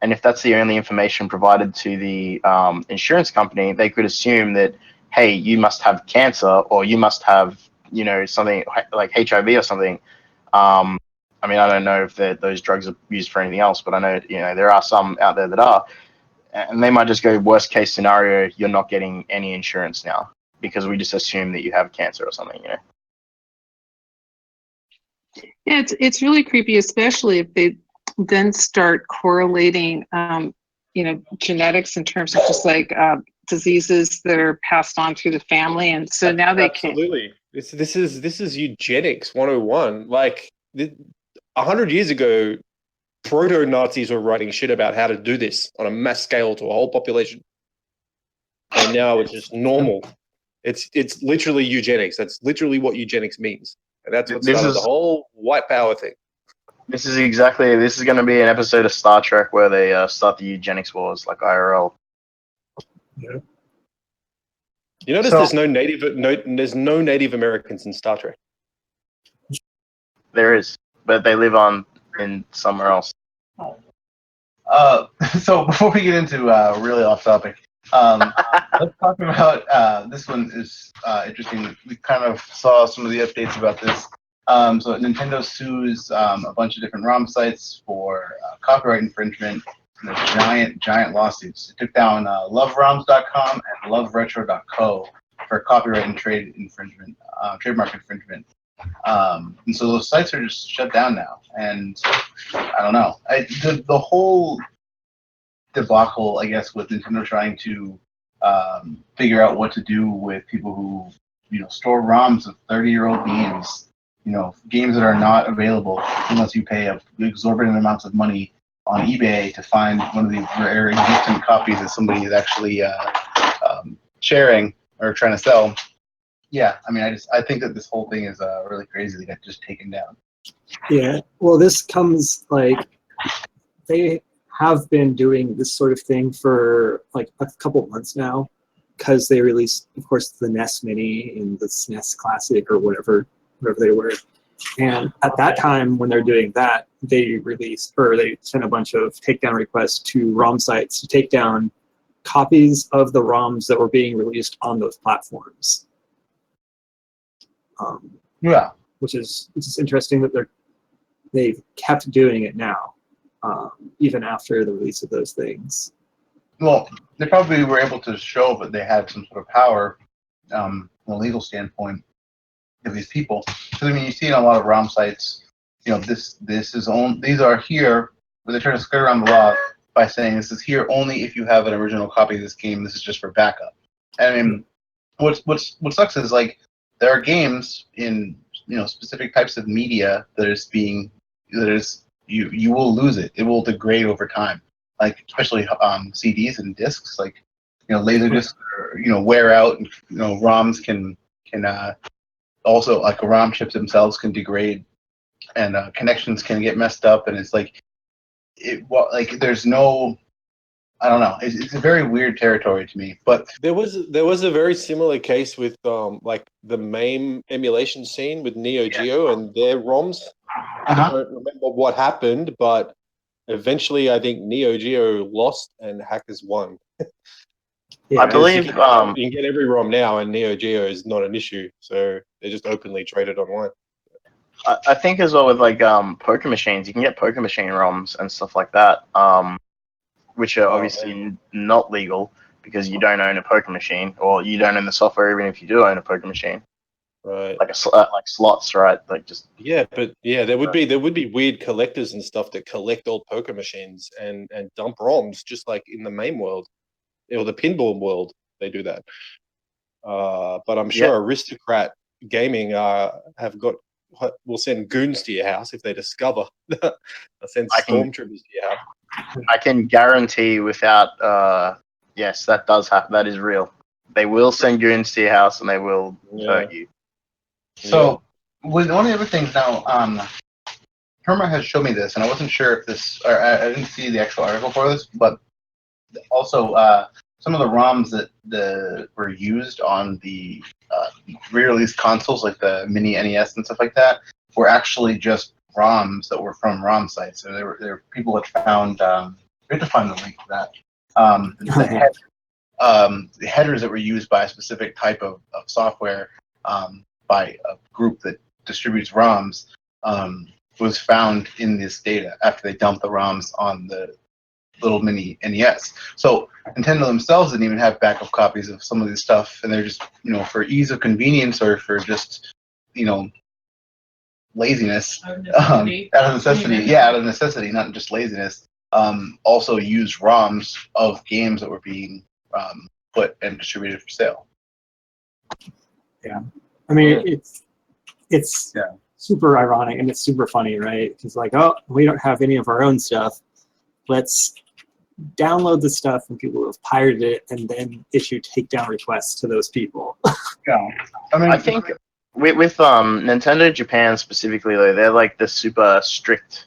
And if that's the only information provided to the insurance company, they could assume that, hey, you must have cancer, or you must have, something like HIV or something. I mean, I don't know if those drugs are used for anything else, but I know, there are some out there that are. And they might just go, worst case scenario, you're not getting any insurance now because we just assume that you have cancer or something,
Yeah, it's really creepy, especially if they then start correlating, genetics in terms of just like diseases that are passed on through the family, and so now they can't.
Absolutely. This is eugenics 101. Like 100 years ago, proto Nazis were writing shit about how to do this on a mass scale to a whole population, and now it's just normal. It's literally eugenics. That's literally what eugenics means, and that's what started the whole white power thing.
This is going to be an episode of Star Trek where they start the eugenics wars, like IRL.
Yeah.
You notice
So-
there's no Native Americans in Star Trek.
There is, but they live in somewhere else.
So before we get into really off topic, let's talk about this one is interesting. We kind of saw some of the updates about this. So Nintendo sues a bunch of different ROM sites for copyright infringement. And there's giant lawsuits. It took down loveroms.com and loveretro.co for copyright and trademark infringement. And so those sites are just shut down now. And I don't know. The whole debacle, I guess, with Nintendo trying to figure out what to do with people who, store ROMs of 30-year-old games, games that are not available unless you pay exorbitant amounts of money on eBay to find one of these rare existent copies that somebody is actually sharing or trying to sell. Yeah, I mean, I think that this whole thing is really crazy. They got just taken down.
Yeah, well, this comes they have been doing this sort of thing for like a couple of months now, because they released, of course, the NES Mini and the SNES Classic or whatever they were. And at that time, when they're doing that, they sent a bunch of takedown requests to ROM sites to take down copies of the ROMs that were being released on those platforms.
Yeah.
Which is interesting that they've kept doing it now, even after the release of those things.
Well, they probably were able to show that they had some sort of power from a legal standpoint of these people. Because I mean, you see in a lot of ROM sites, these are here, but they try to skirt around the law by saying this is here only if you have an original copy of this game. This is just for backup. And I mean, what sucks is like there are games in specific types of media you will lose it. It will degrade over time. Like especially CDs and discs, like laser discs, wear out. And, ROMs can also, like ROM chips themselves can degrade, and connections can get messed up, and it's like there's no, I don't know. It's a very weird territory to me. But
there was a very similar case with like the MAME emulation scene with Neo Geo and their ROMs. I don't remember what happened, but eventually I think Neo Geo lost and hackers won.
Yeah,
I believe
you can get every ROM now, and Neo Geo is not an issue, so they're just openly traded online.
I think as well with like poker machines, you can get poker machine ROMs and stuff like that, which are
Oh,
obviously not legal because you don't own a poker machine, or you don't own the software even if you do own a poker machine,
Right.
like like slots, right? Like just
Yeah, but yeah, there would be weird collectors and stuff that collect old poker machines and dump ROMs, just like in the MAME world or the pinball world. They do that. But I'm sure Aristocrat Gaming will send goons to your house if they discover. They'll send stormtroopers to your house.
I can guarantee without yes, that does happen. That is real. They will send goons to your house and they will hurt you.
So, with one of the other things now, Herma has shown me this, and I wasn't sure if this, or I didn't see the actual article for this, but also some of the ROMs that were used on the re-release consoles, like the mini NES and stuff like that, were actually just ROMs that were from ROM sites. So there were people that found. We have to find the link for that. The headers that were used by a specific type of software by a group that distributes ROMs was found in this data after they dumped the ROMs on the little mini NES. So Nintendo themselves didn't even have backup copies of some of this stuff, and they're just, for ease of convenience or for just, laziness, out of necessity, not just laziness, also used ROMs of games that were being put and distributed for sale.
Yeah, I mean it's super ironic and it's super funny, right? It's like, oh, we don't have any of our own stuff. Let's download the stuff from people who have pirated it and then issue takedown requests to those people.
Yeah, I
think with Nintendo Japan specifically, though, they're like the super strict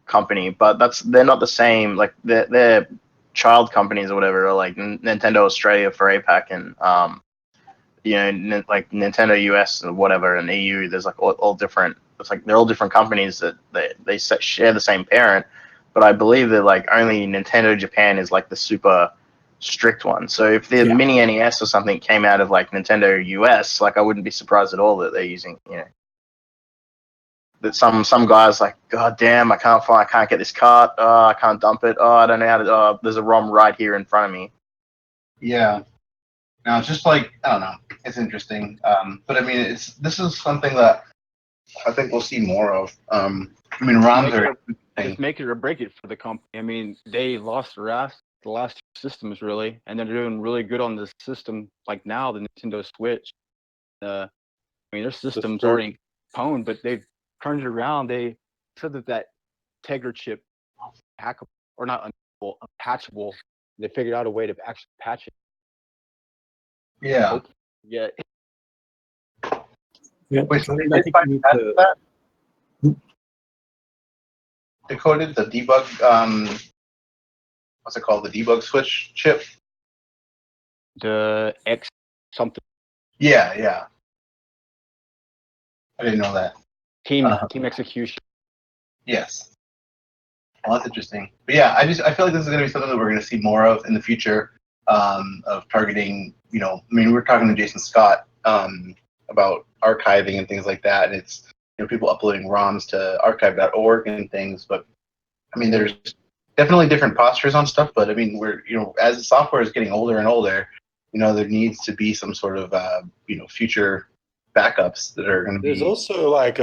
company, but they're not the same. Like they're child companies or whatever, or like Nintendo Australia for APAC and like Nintendo US or whatever, and EU. There's like all different. It's like they're all different companies that they share the same parent, but I believe that like only Nintendo Japan is like the super strict one. So if the mini NES or something came out of like Nintendo US, like I wouldn't be surprised at all that they're using, that some guys like, God damn, I can't get this cart. Oh, I can't dump it. Oh, I don't know how to. Oh, there's a ROM right here in front of me.
Yeah. Now it's just like, I don't know. It's interesting, but I mean, this is something that I think we'll see more of. ROMs are
just make it or break it for the company. I mean, they lost their ass the last two systems really, and they're doing really good on this system. Like now, the Nintendo Switch. I mean, their system's already pwned, but they've turned it around. They said that Tegra chip, hackable or not unhackable, patchable. They figured out a way to actually patch it.
Yeah.
Yeah.
Wait,
I think you need to.
Decoded the debug. What's it called? The debug switch chip.
The X something.
Yeah. I didn't know that.
Team execution.
Yes. Well, that's interesting. But yeah, I feel like this is going to be something that we're going to see more of in the future, of targeting. We're talking to Jason Scott about archiving and things like that, and it's people uploading ROMs to archive.org and things. But I mean, there's definitely different postures on stuff. But I mean, we're as the software is getting older and older, there needs to be some sort of future backups that are going to be.
There's also like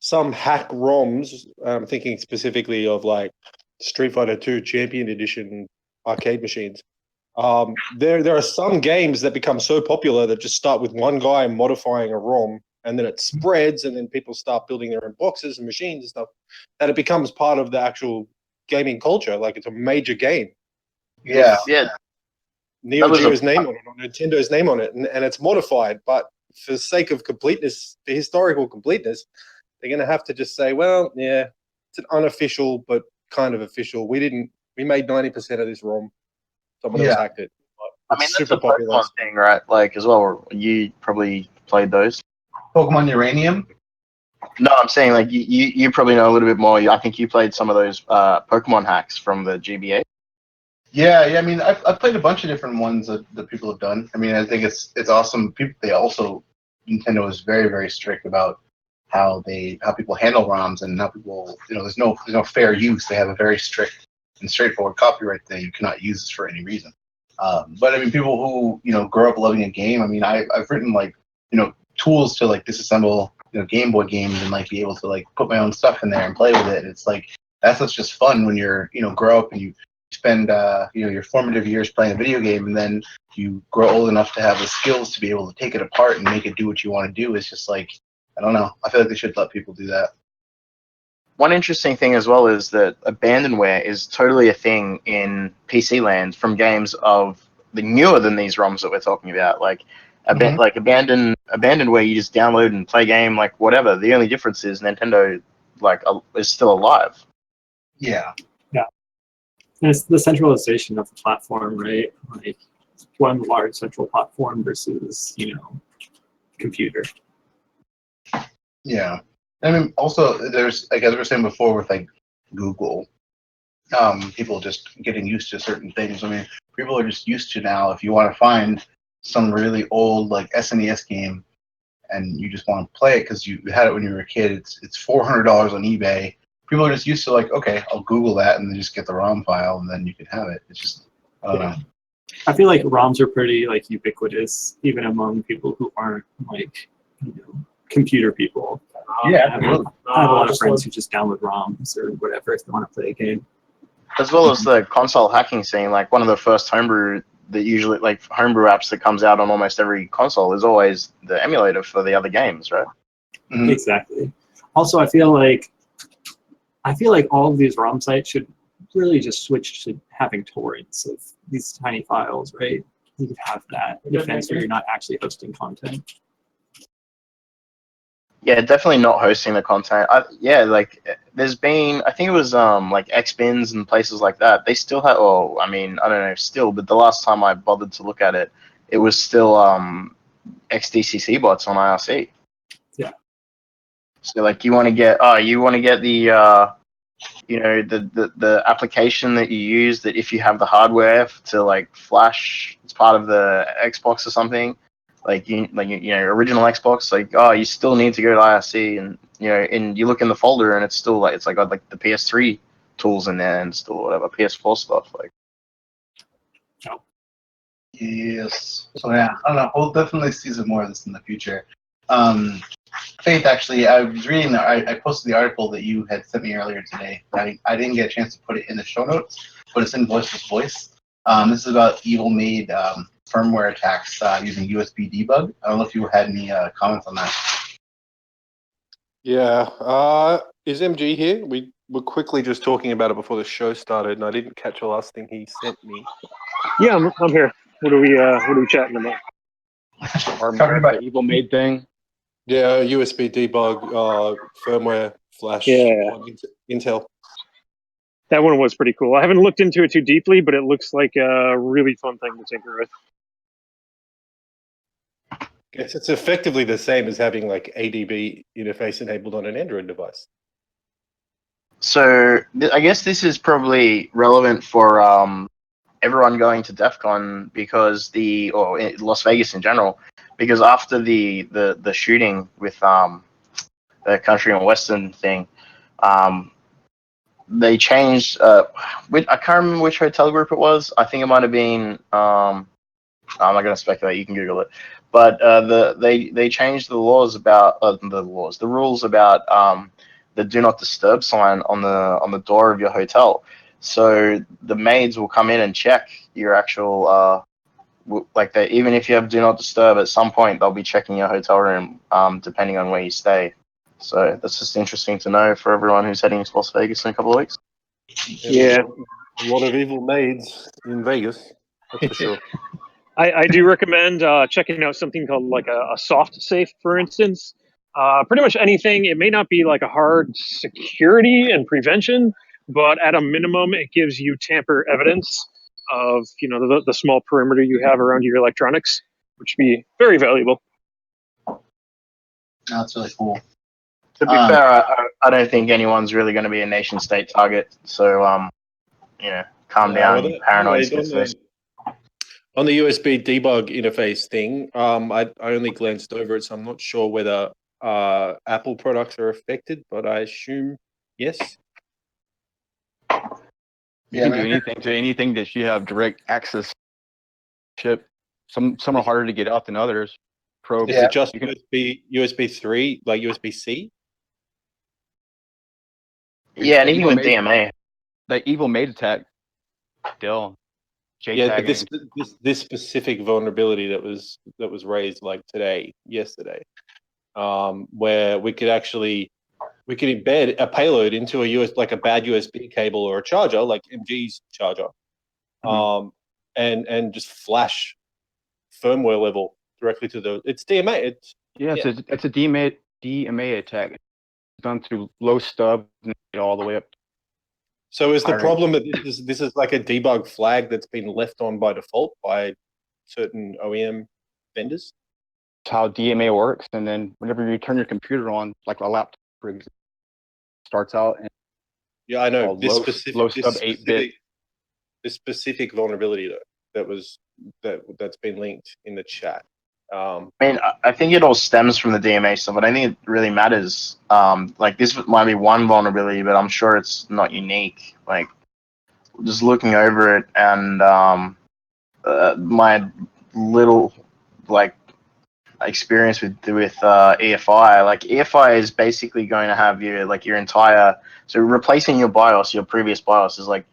some hack ROMs. I'm thinking specifically of like Street Fighter 2 Champion Edition arcade machines. There are some games that become so popular that just start with one guy modifying a ROM, and then it spreads, and then people start building their own boxes and machines and stuff, that it becomes part of the actual gaming culture. Like it's a major game.
Yeah.
Neo Geo's name on it, or Nintendo's name on it, and it's modified. But for the sake of completeness, for historical completeness, they're going to have to just say, well, yeah, it's an unofficial but kind of official. We made 90% of this ROM. Someone else hacked it.
I mean, that's a Pokemon thing, right? Like as well, you probably played those.
Pokemon Uranium?
No, I'm saying like you probably know a little bit more. I think you played some of those Pokemon hacks from the GBA.
Yeah. I mean, I've played a bunch of different ones that people have done. I mean, I think it's awesome. People, they also Nintendo is very very strict about how people handle ROMs and how people there's no fair use. They have a very strict and straightforward copyright that you cannot use this for any reason. But I mean, people who grow up loving a game. I mean, I've written like tools to like disassemble Game Boy games and like be able to like put my own stuff in there and play with it. It's like that's what's just fun when you're grow up and you spend your formative years playing a video game, and then you grow old enough to have the skills to be able to take it apart and make it do what you want to do. It's just like, I don't know. I feel like they should let people do that.
One interesting thing as well is that abandonware is totally a thing in PC land from games of the newer than these ROMs that we're talking about. Like, like abandonware, you just download and play a game like whatever. The only difference is Nintendo is still alive.
Yeah.
And it's the centralization of the platform, right? Like one large central platform versus computer.
Yeah. I mean, also there's like as we were saying before with like Google, people just getting used to certain things. I mean, people are just used to now. If you want to find some really old like SNES game, and you just want to play it because you had it when you were a kid, it's $400 on eBay. People are just used to like, okay, I'll Google that and then just get the ROM file and then you can have it. It's just, I don't know.
I feel like ROMs are pretty like ubiquitous, even among people who aren't like computer people.
Yeah,
I have a lot of friends who just download ROMs or whatever if they want to play a game.
As well as the console hacking scene, like one of the first homebrew apps that comes out on almost every console is always the emulator for the other games, right?
Mm-hmm.
Exactly. Also, I feel like all of these ROM sites should really just switch to having torrents of these tiny files, right? You could have that defense where you're not actually hosting content.
Yeah, definitely not hosting the content. There's been, I think it was like Xbins and places like that. They still have, I don't know still, but the last time I bothered to look at it, it was still XDCC bots on IRC.
Yeah.
So like you want to get the the application that you use that if you have the hardware to like flash, it's part of the Xbox or something. Original Xbox, you still need to go to IRC and you look in the folder and it's still got like the PS3 tools in there and still whatever PS4 stuff like.
Yes. So yeah, I don't know. We'll definitely see some more of this in the future. Faith, actually, I was reading. I posted the article that you had sent me earlier today. I didn't get a chance to put it in the show notes, but it's in Voiceless Voice. This is about evil-made firmware attacks using USB debug. I don't know if you had any comments on that.
Yeah. Is MG here? We were quickly just talking about it before the show started, and I didn't catch the last thing he sent me.
Yeah, I'm here. What are we chatting about?
Talking about
the evil maid thing.
Yeah, USB debug firmware flash on Intel.
That one was pretty cool. I haven't looked into it too deeply, but it looks like a really fun thing to tinker with.
It's effectively the same as having like ADB interface enabled on an Android device.
So I guess this is probably relevant for everyone going to DEF CON because Las Vegas in general, because after the shooting with the country and western thing, they changed. I can't remember which hotel group it was. I think it might have been. I'm not going to speculate. You can Google it. But they changed the rules about the do not disturb sign on the door of your hotel. So the maids will come in and check your actual even if you have do not disturb, at some point they'll be checking your hotel room depending on where you stay. So that's just interesting to know for everyone who's heading to Las Vegas in a couple of weeks.
Yeah.
A lot of evil maids in Vegas, that's for sure.
I do recommend checking out something called like a soft safe, for instance. Pretty much anything. It may not be like a hard security and prevention, but at a minimum, it gives you tamper evidence of the small perimeter you have around your electronics, which would be very valuable.
That's really cool.
To be fair, I don't think anyone's really going to be a nation state target. So calm
Well,
down, paranoid
anyway,
space.
on the USB debug interface thing, I only glanced over it, so I'm not sure whether Apple products are affected, but I assume yes.
You can do anything to anything that you have direct access chip. Some are harder to get out than others. Probe.
Is
Yeah.
it just
You can-
USB 3, like USB C?
Yeah, and
the
even
evil
with
mate,
DMA.
the evil mate attack. Still,
Yeah, but
tagging.
this specific vulnerability that was raised like yesterday, where we could embed a payload into like a bad USB cable or a charger, like MG's charger, and just flash firmware level directly to it's DMA.
It's a DMA attack. It's done through low stub and all the way up.
So is the
Pirate.
problem that this is like a debug flag that's been left on by default by certain OEM vendors?
It's how DMA works, and then whenever you turn your computer on, like a laptop, for example, starts out and
Yeah, I know
low stub 8-bit.
this specific vulnerability that's been linked in the chat.
I mean, I think it all stems from the DMA stuff. I don't think it really matters. Like this might be one vulnerability, but I'm sure it's not unique. Like just looking over it and my little like experience with EFI. Like EFI is basically going to have your entire, so replacing your BIOS, your previous BIOS is like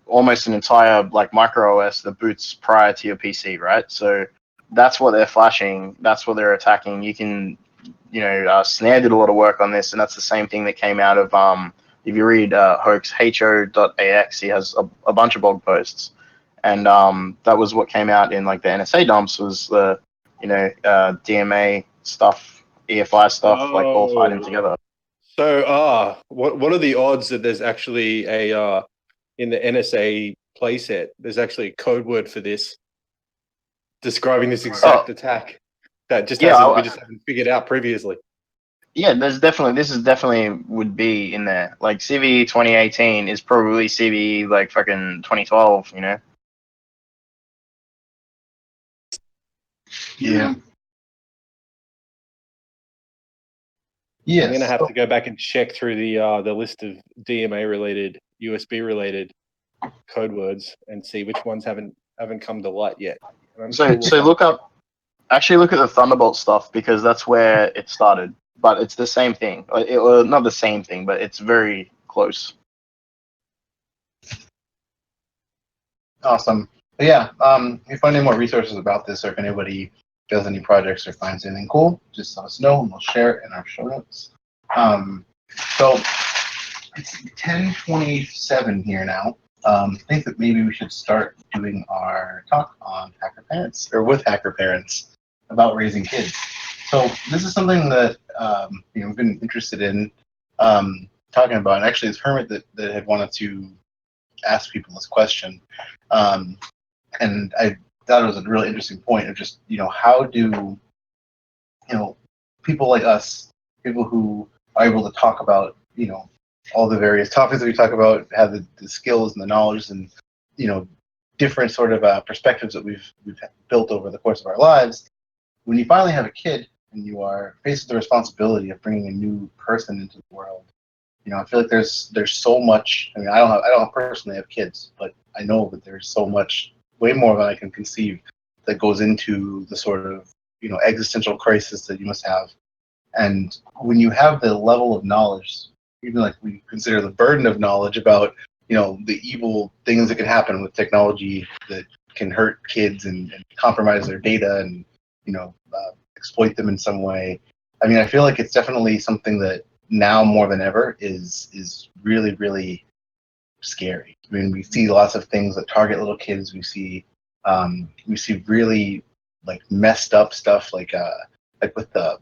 almost an entire like micro OS that boots prior to your PC, right? So that's what they're flashing. That's what they're attacking. You can, Snare did a lot of work on this, and that's the same thing that came out of if you read Hoax ho.ax, he has a bunch of blog posts, and that was what came out in like the NSA dumps was the DMA stuff, EFI stuff, like all tied in together.
So what are the odds that there's actually a in the NSA playset there's actually a code word for this describing this exact attack that just we just haven't figured out previously?
Yeah, this is definitely would be in there. Like CVE 2018 is probably CVE like fucking 2012,
Yeah. Yes.
I'm gonna have to go back and check through the list of DMA related, USB related code words and see which ones haven't come to light yet.
So look at the Thunderbolt stuff because that's where it started. But it's the same thing. Not the same thing, but it's very close.
Awesome. But yeah, if you find any more resources about this, or if anybody does any projects or finds anything cool, just let us know and we'll share it in our show notes. So it's 10:27 here now. I think that maybe we should start doing our talk on hacker parents, or with hacker parents, about raising kids. So this is something that we've been interested in talking about. And actually, it's Hermit that had wanted to ask people this question, and I thought it was a really interesting point of just how do people like us, people who are able to talk about all the various topics that we talk about, have the skills and the knowledge and different sort of perspectives that we've built over the course of our lives. When you finally have a kid and you are faced with the responsibility of bringing a new person into the world, I feel like there's so much. I mean, I don't personally have kids, but I know that there's so much, way more than I can conceive, that goes into the sort of existential crisis that you must have. And when you have the level of knowledge, even like we consider the burden of knowledge about the evil things that can happen with technology that can hurt kids and compromise their data and exploit them in some way. I mean, I feel like it's definitely something that now more than ever is really, really scary. I mean, we see lots of things that target little kids. We see really like messed up stuff like with the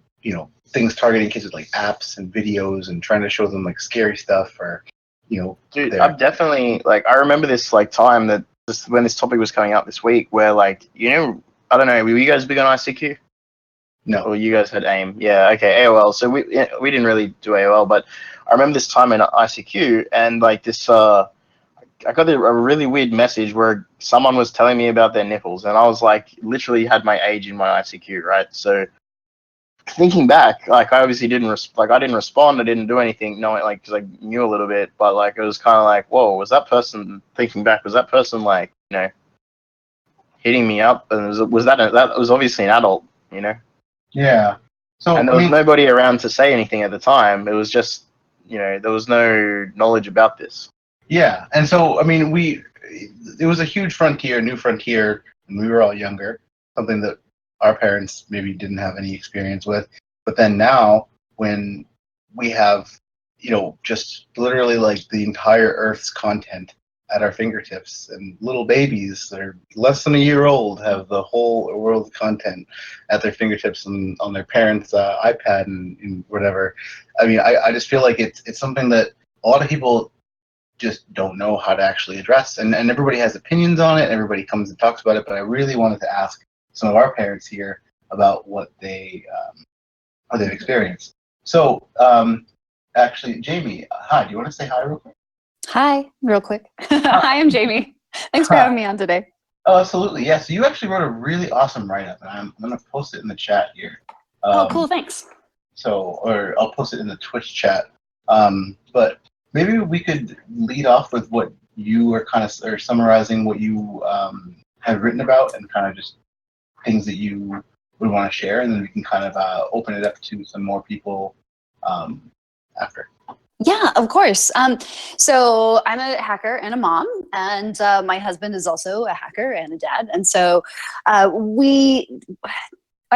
things targeting kids with like apps and videos and trying to show them like scary stuff or
Dude, I'm definitely like I remember this like time that when this topic was coming up this week where like I don't know, were you guys big on ICQ?
No.
Or you guys had AIM? Yeah, okay, AOL. So we didn't really do AOL, but I remember this time in ICQ and like this I got a really weird message where someone was telling me about their nipples, and I was like, literally had my age in my ICQ, right? So thinking back, like I obviously didn't I didn't respond, I didn't do anything, knowing like because I knew a little bit, but like it was kind of like, whoa, was that person thinking back? Was that person like hitting me up? And that was obviously an adult,
Yeah. So
and there was nobody around to say anything at the time. It was just there was no knowledge about this.
Yeah, and so I mean, it was a huge frontier, new frontier, when we were all younger. Something that our parents maybe didn't have any experience with. But then now, when we have, just literally like the entire Earth's content at our fingertips, and little babies that are less than a year old have the whole world's content at their fingertips and on their parents' iPad and whatever. I mean, I just feel like it's something that a lot of people just don't know how to actually address, and everybody has opinions on it, everybody comes and talks about it, but I really wanted to ask some of our parents here about what how they've experienced. So actually, Jamie, hi, do you want to say hi real quick?
Hi, real quick. Hi, I'm Jamie. Thanks for having me on today.
Oh, absolutely. Yeah, so you actually wrote a really awesome write-up, and I'm going to post it in the chat here.
Oh, cool, thanks.
Or I'll post it in the Twitch chat. But maybe we could lead off with what you were or summarizing what you have written about, and kind of just things that you would want to share, and then we can kind of open it up to some more people after.
Yeah, of course. So I'm a hacker and a mom, and my husband is also a hacker and a dad. And so I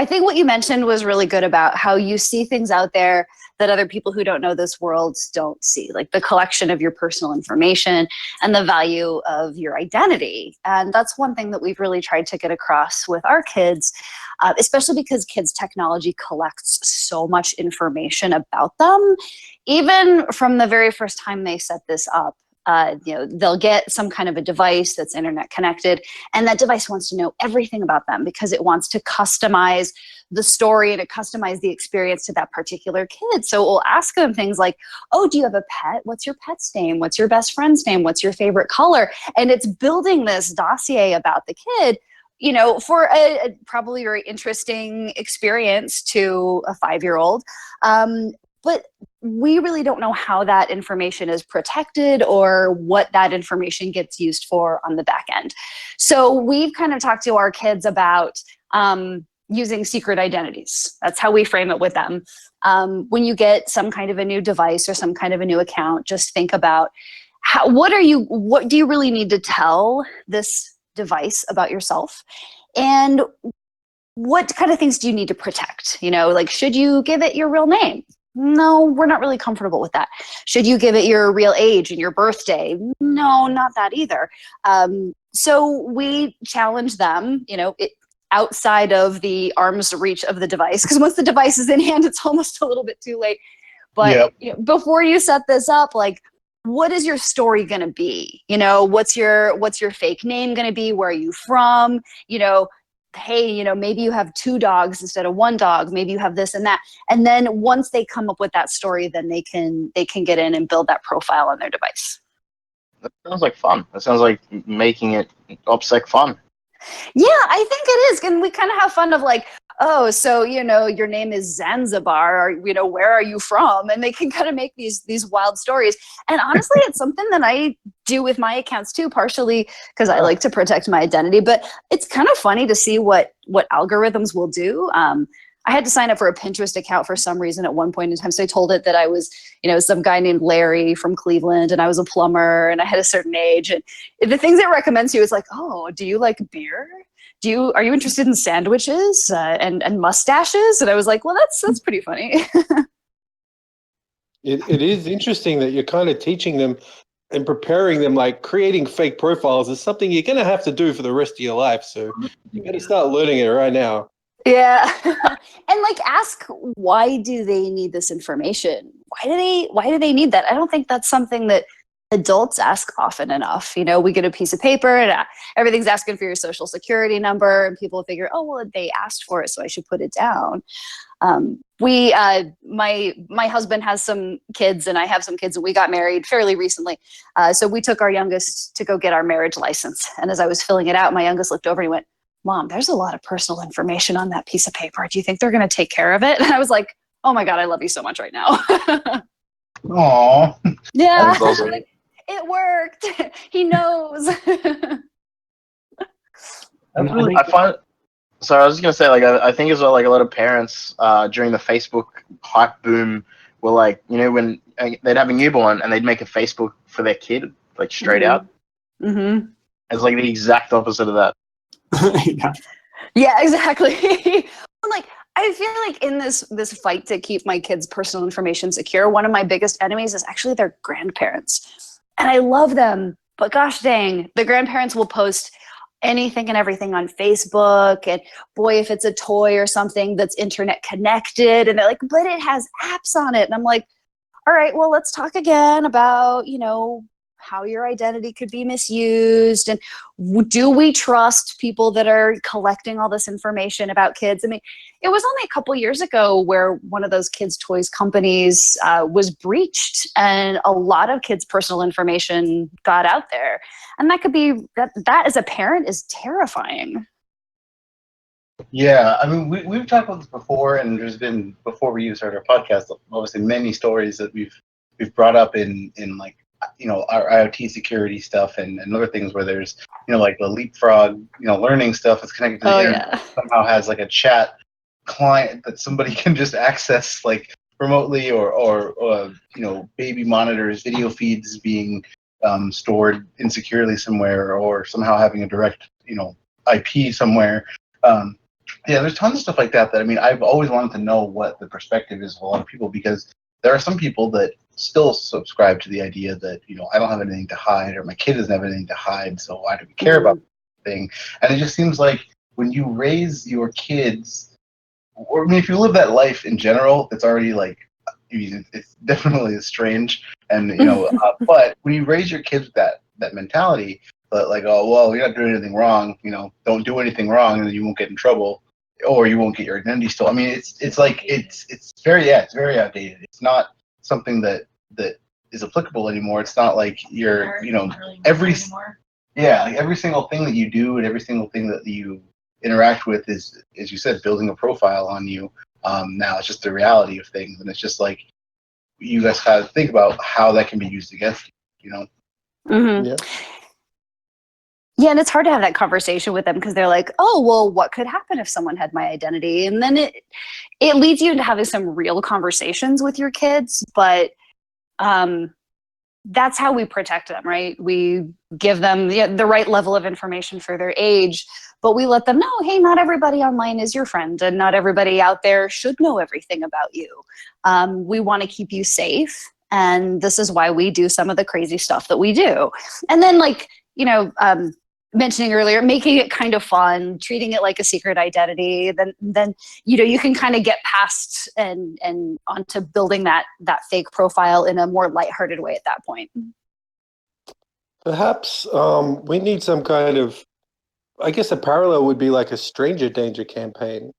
think what you mentioned was really good about how you see things out there that other people who don't know this world don't see, like the collection of your personal information and the value of your identity. And that's one thing that we've really tried to get across with our kids, especially because kids' technology collects so much information about them. Even from the very first time they set this up, they'll get some kind of a device that's internet connected, and that device wants to know everything about them because it wants to customize the story and to customize the experience to that particular kid. So we'll ask them things like, oh, do you have a pet? What's your pet's name? What's your best friend's name? What's your favorite color? And it's building this dossier about the kid, for a probably very interesting experience to a 5-year-old. But we really don't know how that information is protected or what that information gets used for on the back end. So we've kind of talked to our kids about using secret identities. That's how we frame it with them. When you get some kind of a new device or some kind of a new account, just think about what do you really need to tell this device about yourself? And what kind of things do you need to protect? Like, should you give it your real name? No, we're not really comfortable with that. Should you give it your real age and your birthday? No, not that either. So we challenge them, outside of the arm's reach of the device, because once the device is in hand, it's almost a little bit too late. But before you set this up, like, what is your story going to be? What's your fake name going to be? Where are you from? Hey, maybe you have 2 dogs instead of 1 dog. Maybe you have this and that. And then once they come up with that story, then they can get in and build that profile on their device.
That sounds like fun. That sounds like making it OPSEC fun.
Yeah, I think it is. And we kind of have fun of like, oh, so, your name is Zanzibar, or, where are you from? And they can kind of make these wild stories. And honestly, it's something that I do with my accounts too, partially because I like to protect my identity, but it's kind of funny to see what algorithms will do. I had to sign up for a Pinterest account for some reason at one point in time. So I told it that I was, some guy named Larry from Cleveland, and I was a plumber, and I had a certain age. And the things it recommends to you is like, oh, do you like beer? Are you interested in sandwiches and mustaches? And I was like, well, that's pretty funny.
It is interesting that you're kind of teaching them and preparing them, like creating fake profiles is something you're going to have to do for the rest of your life. So you got to start learning it right now.
Yeah. And like, ask, why do they need this information? Why do they need that? I don't think that's something that adults ask often enough. We get a piece of paper and everything's asking for your social security number, and people figure, oh, well, they asked for it, so I should put it down. My husband has some kids and I have some kids, and we got married fairly recently. So we took our youngest to go get our marriage license. And as I was filling it out, my youngest looked over and he went, Mom, there's a lot of personal information on that piece of paper. Do you think they're going to take care of it? And I was like, oh my God, I love you so much right now.
Aww.
Yeah.
That's awesome.
It worked. He knows.
That's really
I find. So I was just gonna say, like, I think as well, like a lot of parents during the Facebook hype boom were like, when they'd have a newborn and they'd make a Facebook for their kid, like straight out.
Mm-hmm.
It's like the exact opposite of that.
Yeah.
Yeah, exactly. Like, I feel like in this fight to keep my kids' personal information secure, one of my biggest enemies is actually their grandparents. And I love them, but gosh dang, the grandparents will post anything and everything on Facebook, and boy, if it's a toy or something that's internet connected, and they're like, but it has apps on it. And I'm like, all right, well, let's talk again about, how your identity could be misused, and do we trust people that are collecting all this information about kids? I mean, it was only a couple years ago where one of those kids' toys companies was breached, and a lot of kids' personal information got out there, and that could be that as a parent is terrifying.
Yeah, I mean, we've talked about this before, and there's been, before we even started our podcast, obviously many stories that we've brought up in like, our IoT security stuff and other things where there's, like the leapfrog, learning stuff that's connected to the internet, somehow has like a chat client that somebody can just access like remotely, or baby monitors, video feeds being stored insecurely somewhere, or somehow having a direct, IP somewhere. Yeah, there's tons of stuff like that. I mean, I've always wanted to know what the perspective is of a lot of people, because there are some people that still subscribe to the idea that, I don't have anything to hide, or my kid doesn't have anything to hide, so why do we care about the thing? And it just seems like when you raise your kids, or I mean, if you live that life in general, it's already like, it's definitely strange, and but when you raise your kids with that mentality, but like, oh well, you're not doing anything wrong, don't do anything wrong, and then you won't get in trouble, or you won't get your identity stolen. I mean, it's like it's very outdated. It's not something that is applicable anymore. It's not like you're every like every single thing that you do and every single thing that you interact with is, as you said, building a profile on you. Now it's just the reality of things, and it's just like you guys have to think about how that can be used against you.
Mm-hmm.
Yeah.
Yeah, and it's hard to have that conversation with them because they're like, oh, well, what could happen if someone had my identity? And then it leads you into having some real conversations with your kids, but that's how we protect them, right? We give them the right level of information for their age, but we let them know, hey, not everybody online is your friend, and not everybody out there should know everything about you. We want to keep you safe, and this is why we do some of the crazy stuff that we do. And then, like, mentioning earlier, making it kind of fun, treating it like a secret identity, then you can kind of get past and onto building that fake profile in a more lighthearted way at that point.
Perhaps we need some kind of, I guess a parallel would be like a stranger danger campaign.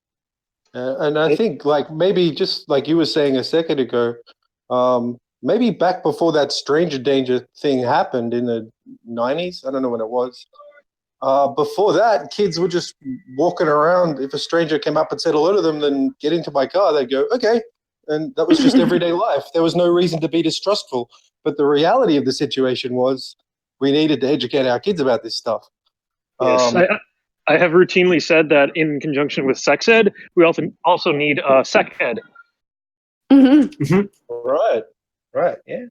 And I think like maybe just like you were saying a second ago, maybe back before that stranger danger thing happened in the 90s, I don't know when it was. Before that, kids were just walking around. If a stranger came up and said hello to them, then get into my car, they'd go, okay. And that was just everyday life. There was no reason to be distrustful. But the reality of the situation was we needed to educate our kids about this stuff.
Yes, I have routinely said that in conjunction with sex ed, we also need sec ed.
Mm-hmm.
Right, yeah.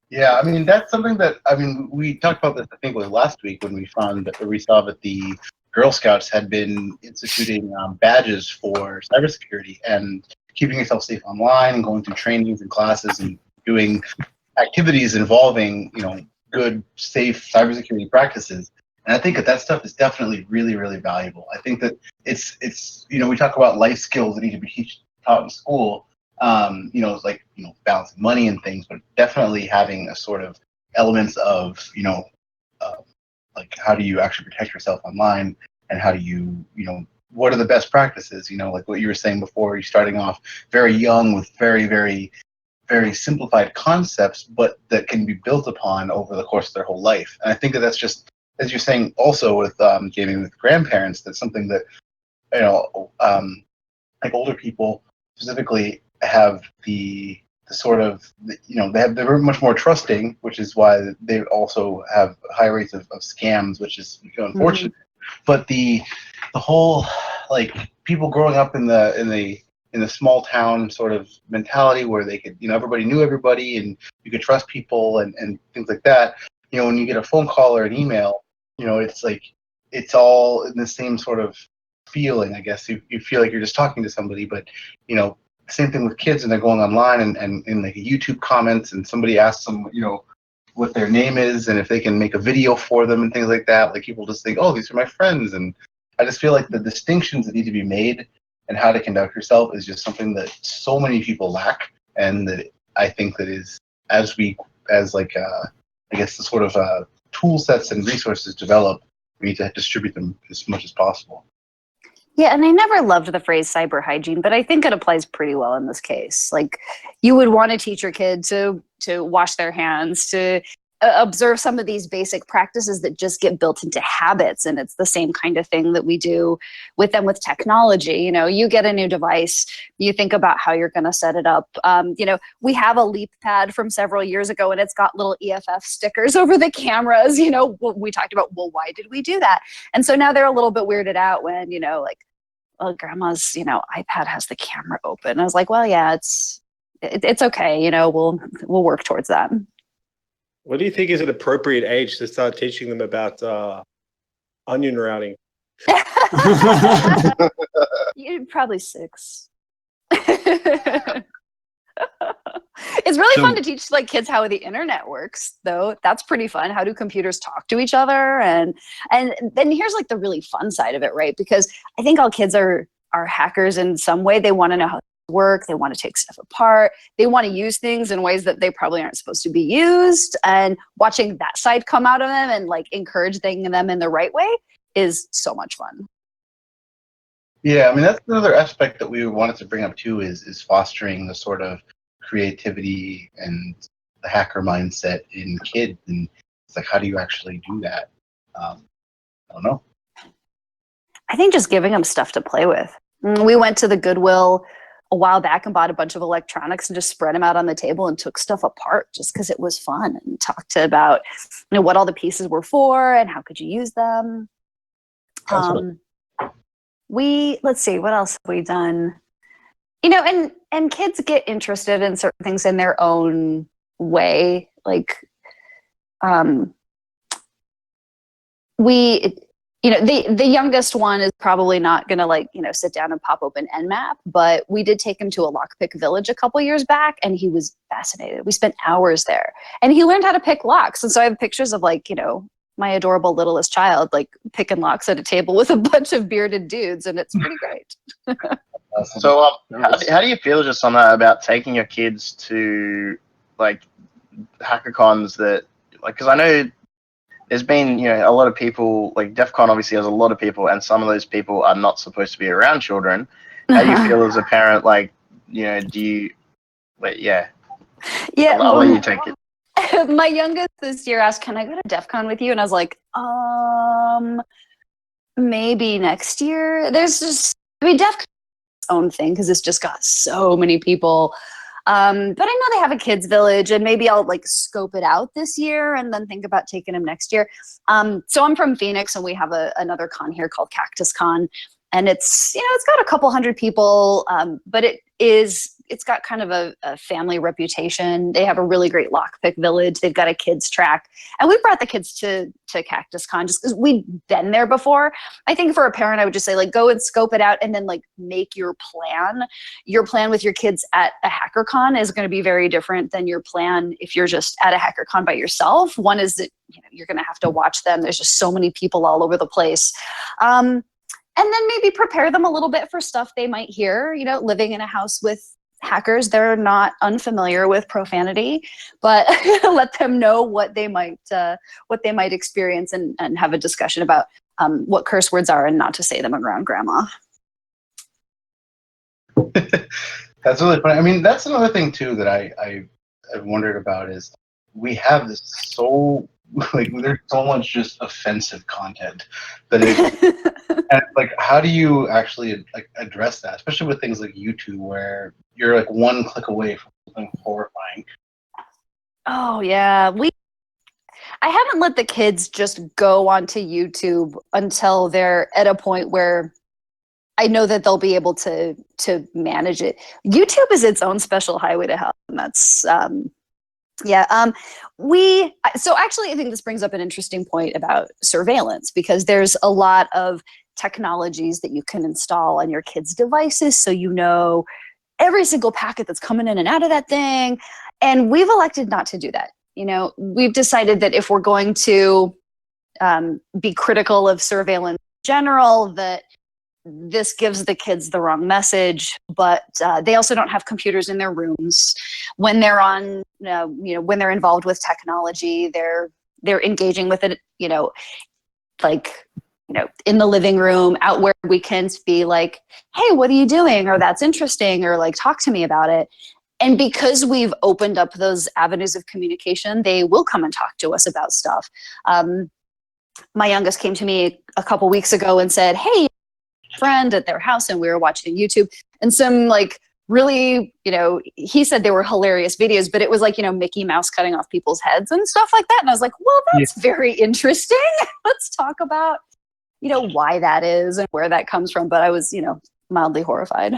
Yeah, I mean, that's something that, I mean, we talked about this, I think it was last week, when we saw that the Girl Scouts had been instituting badges for cybersecurity and keeping yourself safe online and going through trainings and classes and doing activities involving, good, safe cybersecurity practices. And I think that stuff is definitely really, really valuable. I think that it's we talk about life skills that need to be taught in school, It's like, balancing money and things, but definitely having a sort of elements of, like how do you actually protect yourself online, and how do you, what are the best practices, like what you were saying before, you're starting off very young with very, very, very simplified concepts, but that can be built upon over the course of their whole life. And I think that that's just, as you're saying also with gaming with grandparents, that's something that, like older people specifically have the sort of, they're much more trusting, which is why they also have high rates of scams, which is unfortunate. But the whole, like, people growing up in the small town sort of mentality where they could, everybody knew everybody and you could trust people and things like that. When you get a phone call or an email, it's like it's all in the same sort of feeling, I guess. You feel like you're just talking to somebody, but same thing with kids, and they're going online and in like YouTube comments, and somebody asks them, what their name is and if they can make a video for them and things like that. Like, people just think, oh, these are my friends. And I just feel like the distinctions that need to be made and how to conduct yourself is just something that so many people lack, and that I think that is, as I guess the sort of tool sets and resources develop, we need to distribute them as much as possible.
Yeah, and I never loved the phrase cyber hygiene, but I think it applies pretty well in this case. Like, you would want to teach your kid to wash their hands, to observe some of these basic practices that just get built into habits, and it's the same kind of thing that we do with them with technology. You get a new device, you think about how you're going to set it up. We have a Leap Pad from several years ago, and it's got little EFF stickers over the cameras. We talked about, well, why did we do that? And so now they're a little bit weirded out when, like, well, grandma's, iPad has the camera open. I was like, well, yeah, it's okay. We'll work towards that.
What do you think is an appropriate age to start teaching them about onion routing?
You're probably 6. It's really fun to teach kids how the internet works, though. That's pretty fun. How do computers talk to each other? And then here's the really fun side of it, right? Because I think all kids are hackers in some way. They want to know how things work. They want to take stuff apart. They want to use things in ways that they probably aren't supposed to be used. And watching that side come out of them and encouraging them in the right way is so much fun.
Yeah, I mean, that's another aspect that we wanted to bring up too, is fostering the sort of creativity and the hacker mindset in kids. And it's like, how do you actually do that? I don't know.
I think just giving them stuff to play with. We went to the Goodwill a while back and bought a bunch of electronics and just spread them out on the table and took stuff apart just because it was fun, and talked about what all the pieces were for and how could you use them. Let's see, what else have we done? And kids get interested in certain things in their own way. The youngest one is probably not going to sit down and pop open Nmap, but we did take him to a lockpick village a couple years back, and he was fascinated. We spent hours there, and he learned how to pick locks. And so I have pictures of my adorable littlest child picking locks at a table with a bunch of bearded dudes, and it's pretty great.
So how do you feel just on that, about taking your kids to hackathons that, because I know there's been, a lot of people, DEF CON obviously has a lot of people, and some of those people are not supposed to be around children. How do you feel as a parent? Do you, yeah. I'll let you take it.
My youngest this year asked, can I go to DEF CON with you? And I was like, maybe next year. There's just, DEF CON is its own thing because it's just got so many people. But I know they have a kids village, and maybe I'll scope it out this year and then think about taking them next year. So I'm from Phoenix, and we have another con here called Cactus Con, and it's got a couple hundred people, but it's got kind of a family reputation. They have a really great lockpick village. They've got a kids track, and we brought the kids to Cactus Con just because we'd been there before. I think for a parent, I would just say go and scope it out, and then make your plan. Your plan with your kids at a HackerCon is going to be very different than your plan if you're just at a HackerCon by yourself. One is that you're going to have to watch them. There's just so many people all over the place. And then maybe prepare them a little bit for stuff they might hear, living in a house with hackers, they're not unfamiliar with profanity, but let them know what they might experience, and have a discussion about what curse words are and not to say them around grandma.
That's really funny. I mean, that's another thing too that I've wondered about is we have this so like there's so much just offensive content that and like how do you actually like address that, especially with things like YouTube where you're like one click away from something horrifying.
Oh yeah, I haven't let the kids just go onto YouTube until they're at a point where I know that they'll be able to manage it. YouTube is its own special highway to hell, and that's so actually I think this brings up an interesting point about surveillance, because there's a lot of technologies that you can install on your kids' devices, so you know every single packet that's coming in and out of that thing. And we've elected not to do that. You know, we've decided that if we're going to be critical of surveillance in general, that this gives the kids the wrong message, but they also don't have computers in their rooms. When they're on, when they're involved with technology, they're engaging with it, in the living room, out where we can be like, hey, what are you doing? Or that's interesting, or like, talk to me about it. And because we've opened up those avenues of communication, they will come and talk to us about stuff. My youngest came to me a couple weeks ago and said, hey, friend at their house, and we were watching YouTube, and some like really, he said they were hilarious videos, but it was like, Mickey Mouse cutting off people's heads and stuff like that. And I was like, well, that's very interesting. Let's talk about, why that is and where that comes from. But I was, mildly horrified.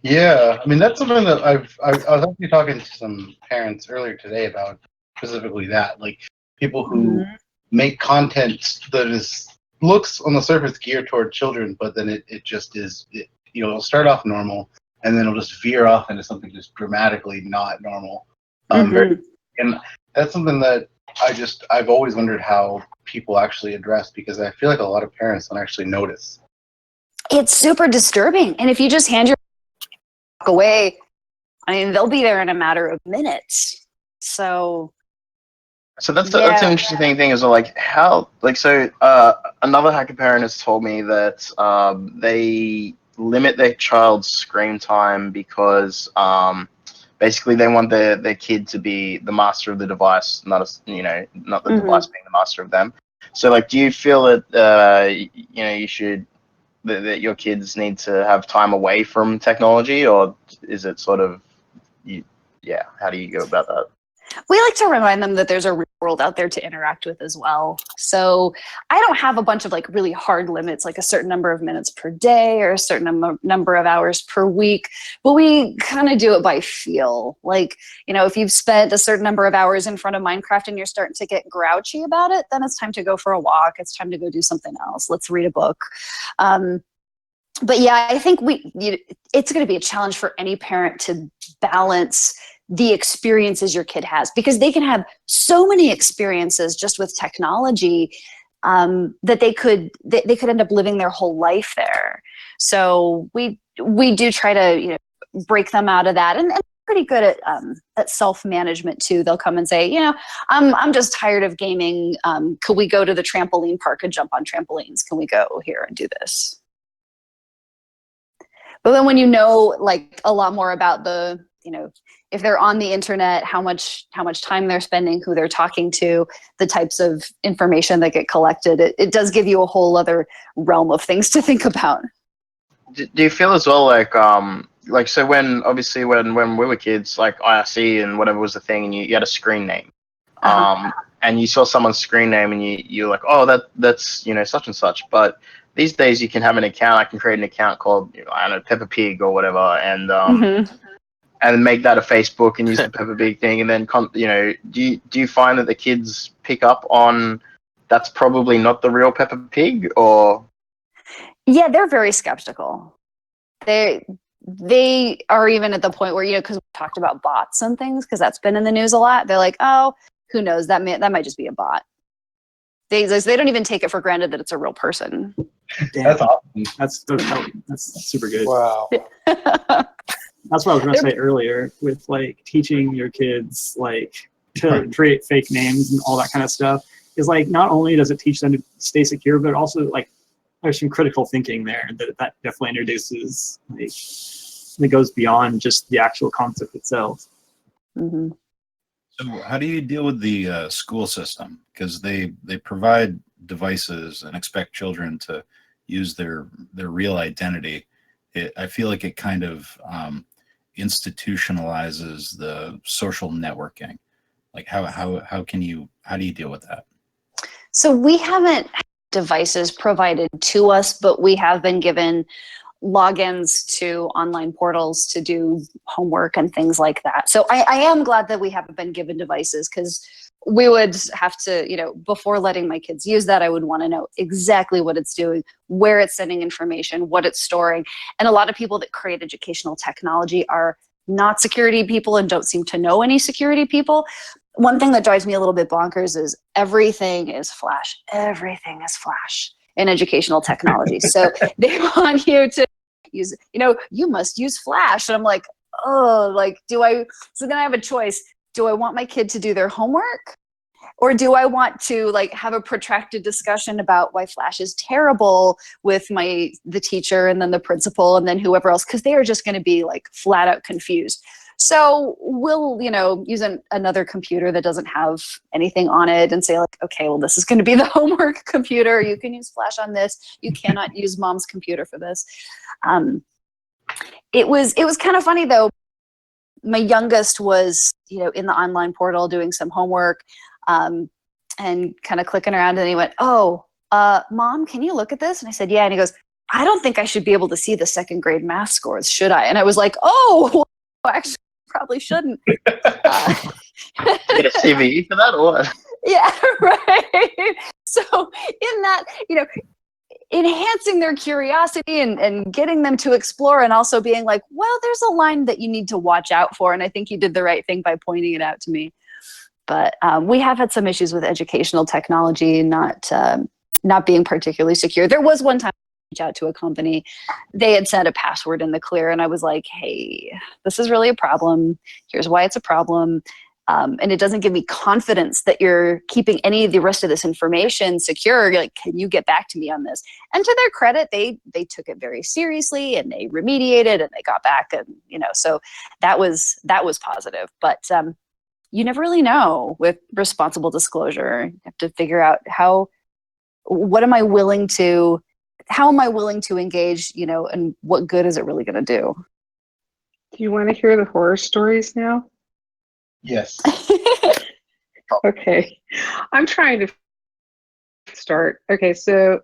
Yeah, I mean that's something that I was actually talking to some parents earlier today about, specifically that, like people who make content that looks on the surface geared toward children, but then it just is, it'll start off normal and then it'll just veer off into something just dramatically not normal. And that's something that I've always wondered how people actually address, because I feel like a lot of parents don't actually notice.
It's super disturbing. And if you just hand your away, I mean, they'll be there in a matter of minutes. So
that's an interesting thing is like how, like, so another hacker parent has told me that they limit their child's screen time because basically they want their kid to be the master of the device, not the device being the master of them. So like, do you feel that you should that your kids need to have time away from technology, or is it sort of how do you go about that?
We like to remind them that there's a real world out there to interact with as well. So I don't have a bunch of like really hard limits, like a certain number of minutes per day or a certain number of hours per week, but we kind of do it by feel. Like, if you've spent a certain number of hours in front of Minecraft and you're starting to get grouchy about it, then it's time to go for a walk. It's time to go do something else. Let's read a book. But yeah, I think it's going to be a challenge for any parent to balance the experiences your kid has, because they can have so many experiences just with technology that they could end up living their whole life there. So we do try to break them out of that, and pretty good at self-management too. They'll come and say, I'm just tired of gaming. Could we go to the trampoline park and jump on trampolines? Can we go here and do this? But then when like a lot more about the, if they're on the internet, how much time they're spending, who they're talking to, the types of information that get collected, it does give you a whole other realm of things to think about.
Do you feel as well like so when we were kids, like IRC and whatever was the thing, and you had a screen name, and you saw someone's screen name and you're like, oh, that's such and such, but these days you can have an account. I can create an account called, I don't know, Peppa Pig or whatever, and and make that a Facebook and use the Peppa Pig thing, and then do you find that the kids pick up on that's probably not the real Peppa Pig, or?
Yeah, they're very skeptical. They are even at the point where, because we talked about bots and things, because that's been in the news a lot. They're like, oh, who knows? That might just be a bot. They don't even take it for granted that it's a real person.
Damn. That's awesome. That's super good.
Wow.
That's what I was going to say earlier with like teaching your kids like to create fake names and all that kind of stuff. Is like not only does it teach them to stay secure, but also like there's some critical thinking there that definitely introduces like it goes beyond just the actual concept itself.
Mm-hmm.
So how do you deal with the school system? Because they provide devices and expect children to use their real identity. I feel like it kind of institutionalizes the social networking. Like how do you deal with that?
So we haven't had devices provided to us, but we have been given logins to online portals to do homework and things like that. So I am glad that we haven't been given devices, because we would have to, before letting my kids use that, I would want to know exactly what it's doing, where it's sending information, what it's storing. And a lot of people that create educational technology are not security people and don't seem to know any security people. One thing that drives me a little bit bonkers is everything is flash. Everything is flash in educational technology. So they want you to use, you must use flash. And I'm like, oh, like, so then I have a choice. Do I want my kid to do their homework? Or do I want to like have a protracted discussion about why flash is terrible with the teacher and then the principal and then whoever else? Because they are just going to be like flat out confused. So we'll, use another computer that doesn't have anything on it and say like, okay, well, this is going to be the homework computer. You can use flash on this. You cannot use mom's computer for this. It was kind of funny though. My youngest was, in the online portal doing some homework and kind of clicking around, and he went, oh, Mom, can you look at this? And I said, yeah. And he goes, I don't think I should be able to see the second grade math scores, should I? And I was like, oh, well, actually, probably shouldn't.
Get a CVE for that or what?
Yeah, right. So in that, enhancing their curiosity and getting them to explore, and also being like, well, there's a line that you need to watch out for. And I think you did the right thing by pointing it out to me. But we have had some issues with educational technology not being particularly secure. There was one time I reached out to a company. They had set a password in the clear, and I was like, hey, this is really a problem. Here's why it's a problem. And it doesn't give me confidence that you're keeping any of the rest of this information secure. Like, can you get back to me on this? And to their credit, they took it very seriously and they remediated and they got back. And, so that was positive. But you never really know with responsible disclosure. You have to figure out how am I willing to engage, and what good is it really going to do?
Do you want to hear the horror stories now?
Yes.
Okay. I'm trying to start. Okay, so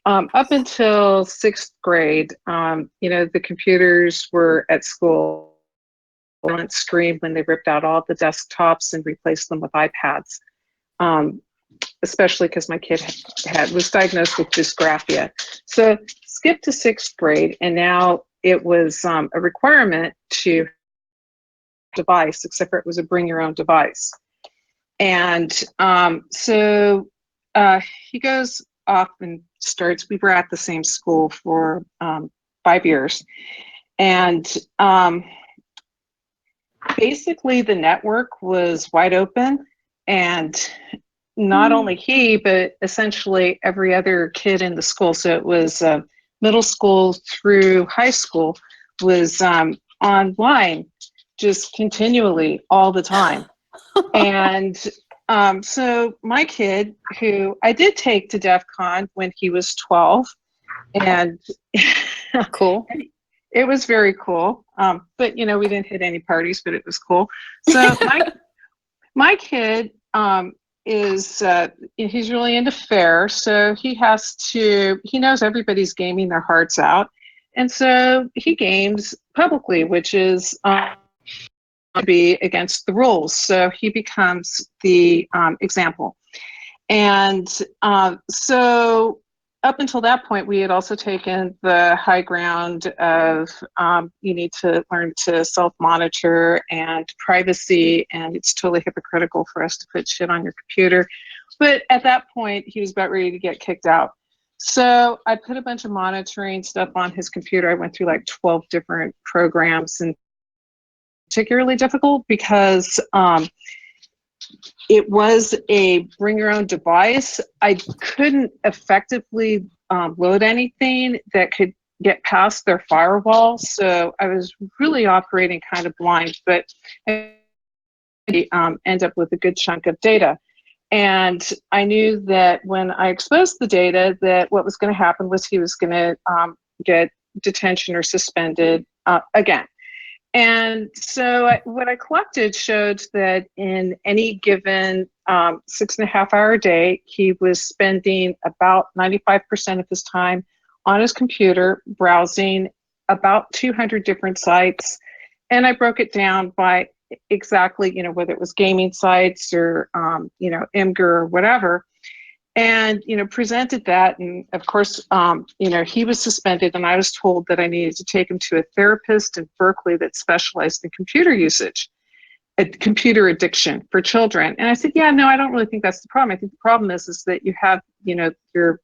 up until 6th grade, the computers were at school. Silent scream when they ripped out all the desktops and replaced them with iPads. Especially because my kid was diagnosed with dysgraphia. So skip to 6th grade, and now it was a requirement to device, except for it was a bring your own device. And so he goes off and starts. We were at the same school for 5 years, and basically the network was wide open, and not only he, but essentially every other kid in the school. So it was middle school through high school was online just continually all the time. And so my kid, who I did take to DEF CON when he was 12, and
Cool.
It was very cool. But, we didn't hit any parties, but it was cool. So my kid is he's really into fair, so he knows everybody's gaming their hearts out, and so he games publicly, which is to be against the rules. So he becomes the example, and so up until that point, we had also taken the high ground of you need to learn to self-monitor and privacy, and it's totally hypocritical for us to put shit on your computer. But at that point, he was about ready to get kicked out. So I put a bunch of monitoring stuff on his computer. I went through like 12 different programs and particularly difficult because it was a bring your own device. I couldn't effectively load anything that could get past their firewall. So I was really operating kind of blind, but I end up with a good chunk of data. And I knew that when I exposed the data, that what was going to happen was he was going to get detention or suspended again. And so what I collected showed that in any given 6.5 hour day, he was spending about 95% of his time on his computer, browsing about 200 different sites. And I broke it down by exactly, whether it was gaming sites or, Imgur or whatever. And, presented that. And of course, he was suspended, and I was told that I needed to take him to a therapist in Berkeley that specialized in computer usage, computer addiction for children. And I said, yeah, no, I don't really think that's the problem. I think the problem is that you have, your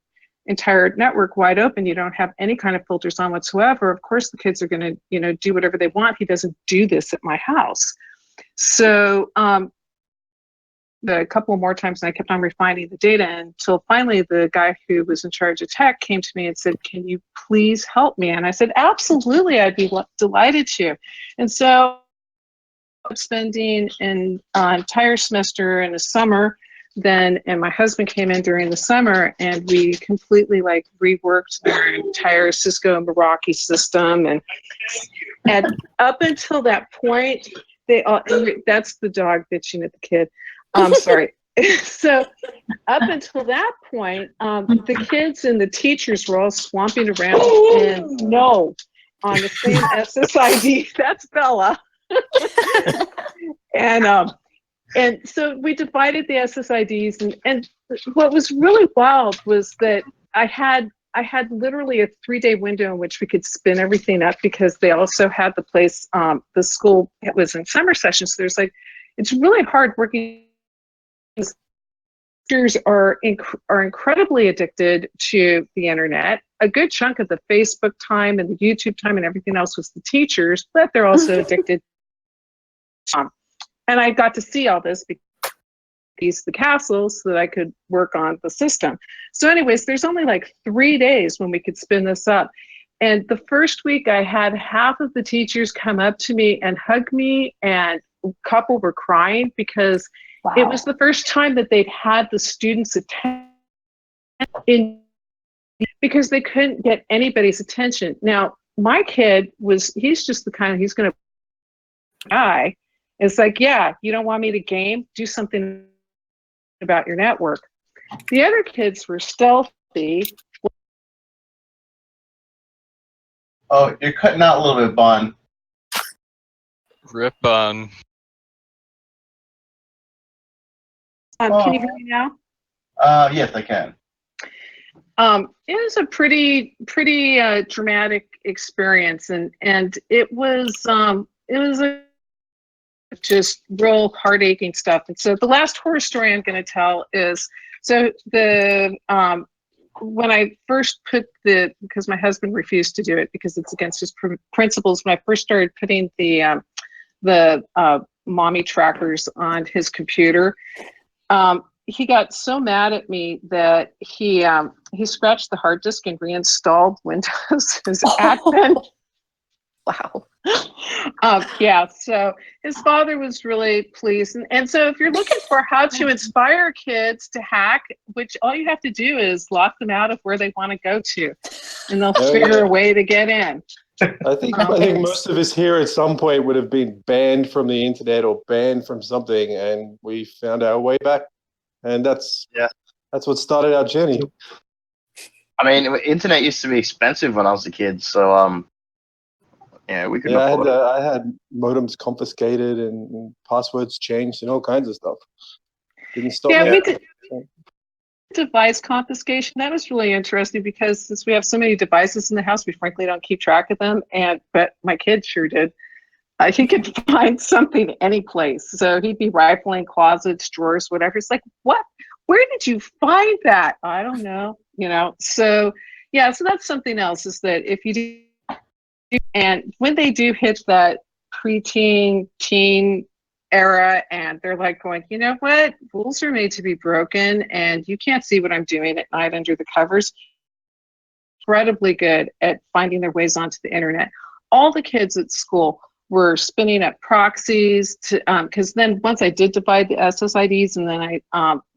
entire network wide open. You don't have any kind of filters on whatsoever. Of course, the kids are going to, do whatever they want. He doesn't do this at my house. So, a couple more times, and I kept on refining the data until finally the guy who was in charge of tech came to me and said, can you please help me? And I said, absolutely, I'd be delighted to. And so I'm spending an entire semester in the summer then, and my husband came in during the summer, and we completely reworked their entire Cisco and Meraki system. And up until that point, that's the dog bitching at the kid. Sorry. So up until that point, the kids and the teachers were all swamping around and on the same SSID. That's Bella. And so we divided the SSIDs, and what was really wild was that I had literally a 3-day window in which we could spin everything up, because they also had the place, the school, it was in summer session. So it's really hard working. Teachers are incredibly addicted to the internet. A good chunk of the Facebook time and the YouTube time and everything else was the teachers, but they're also addicted. And I got to see all this because the castle so that I could work on the system. So anyways, there's only 3 days when we could spin this up. And the first week I had half of the teachers come up to me and hug me, and a couple were crying because it was the first time that they'd had the students' attention because they couldn't get anybody's attention. Now, my kid he's just the kind of, he's going to die. It's yeah, you don't want me to game? Do something about your network. The other kids were stealthy.
Oh, you're cutting out a little bit, Bon.
Rip on.
Can you hear me now?
Yes, I can.
It was a pretty dramatic experience, and it was just real heart-aching stuff. And so the last horror story I'm going to tell is, so when I first put because my husband refused to do it because it's against his principles, when I first started putting the mommy trackers on his computer, he got so mad at me that he scratched the hard disk and reinstalled Windows as admin.
Wow.
Yeah, so his father was really pleased. And so if you're looking for how to inspire kids to hack, which all you have to do is lock them out of where they want to go to, and they'll figure a way to get in.
I think most of us here at some point would have been banned from the internet or banned from something, and we found our way back. And that's what started our journey.
I mean, internet used to be expensive when I was a kid, so we couldn't afford it.
I had modems confiscated and passwords changed and all kinds of stuff. Didn't stop me.
We did device confiscation. That was really interesting because since we have so many devices in the house, we frankly don't keep track of them. But my kid sure did. He could find something any place. So he'd be rifling closets, drawers, whatever. It's what? Where did you find that? I don't know. So so that's something else, is that if you do, and when they do hit that preteen, teen era, and they're like going, you know what? Rules are made to be broken, and you can't see what I'm doing at night under the covers. Incredibly good at finding their ways onto the internet. All the kids at school were spinning up proxies to because then once I did divide the SSIDs, and then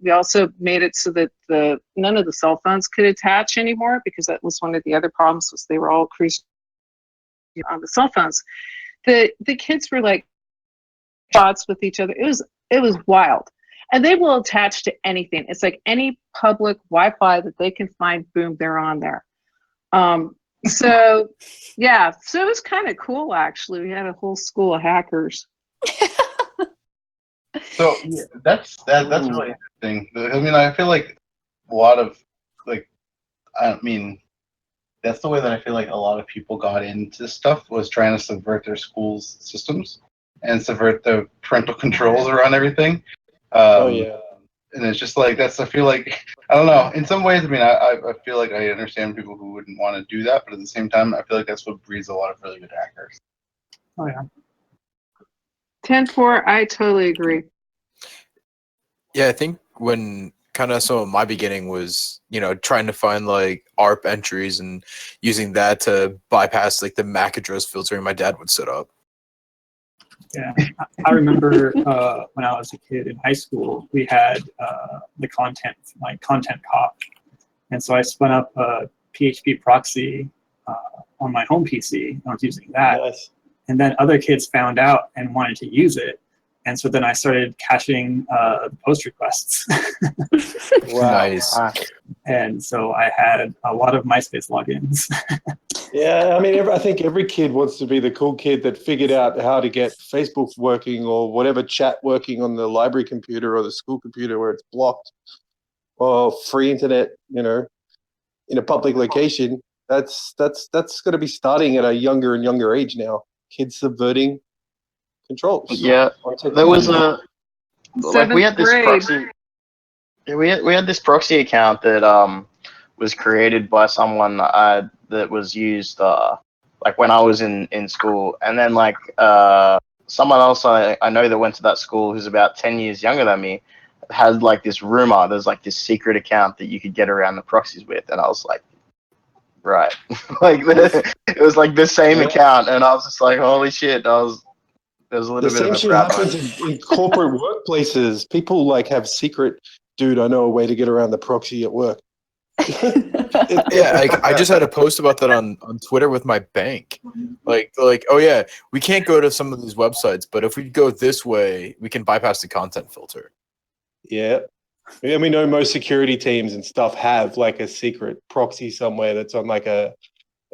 we also made it so that none of the cell phones could attach anymore, because that was one of the other problems, was they were all creased on the cell phones. The kids were like shots with each other. It was wild. And they will attach to anything. It's like any public Wi-Fi that they can find, boom, they're on there. So yeah, so it was kind of cool actually. We had a whole school of hackers.
So yeah, that's really interesting. I mean, I feel like a lot of that's the way that I feel like a lot of people got into stuff, was trying to subvert their schools' systems and subvert the parental controls around everything.
Oh yeah.
And it's just like I feel like, I don't know. In some ways, I mean, I feel like I understand people who wouldn't want to do that, but at the same time, I feel like that's what breeds a lot of really good hackers.
Oh yeah.
10-4, I totally agree.
Yeah, I think when kind of some of my beginning was, trying to find like ARP entries and using that to bypass like the MAC address filtering my dad would set up.
Yeah, I remember when I was a kid in high school, we had the content cop, and so I spun up a PHP proxy on my home PC. I was using that,
Nice.
and then other kids found out and wanted to use it, and so then I started caching post requests.
Wow.
Nice.
And so I had a lot of MySpace logins.
Yeah, I mean, I think every kid wants to be the cool kid that figured out how to get Facebook working or whatever chat working on the library computer or the school computer where it's blocked, or free internet, in a public location. That's going to be starting at a younger and younger age now. Kids subverting controls.
Yeah, there was we had this proxy. We had this proxy account that was created by someone that was used like when I was in school, and then like someone else I know that went to that school who's about 10 years younger than me had like this rumor there's like this secret account that you could get around the proxies with, and I was like, right. Like it was like the same account, and I was just like, holy shit. There was a little
The
bit
same
of a
shit
crap.
happens in corporate workplaces. People like have secret, dude, I know a way to get around the proxy at work.
Yeah, I just had a post about that on Twitter with my bank. Like, oh yeah, we can't go to some of these websites, but if we go this way, we can bypass the content filter.
Yeah. And we know most security teams and stuff have like a secret proxy somewhere that's on like a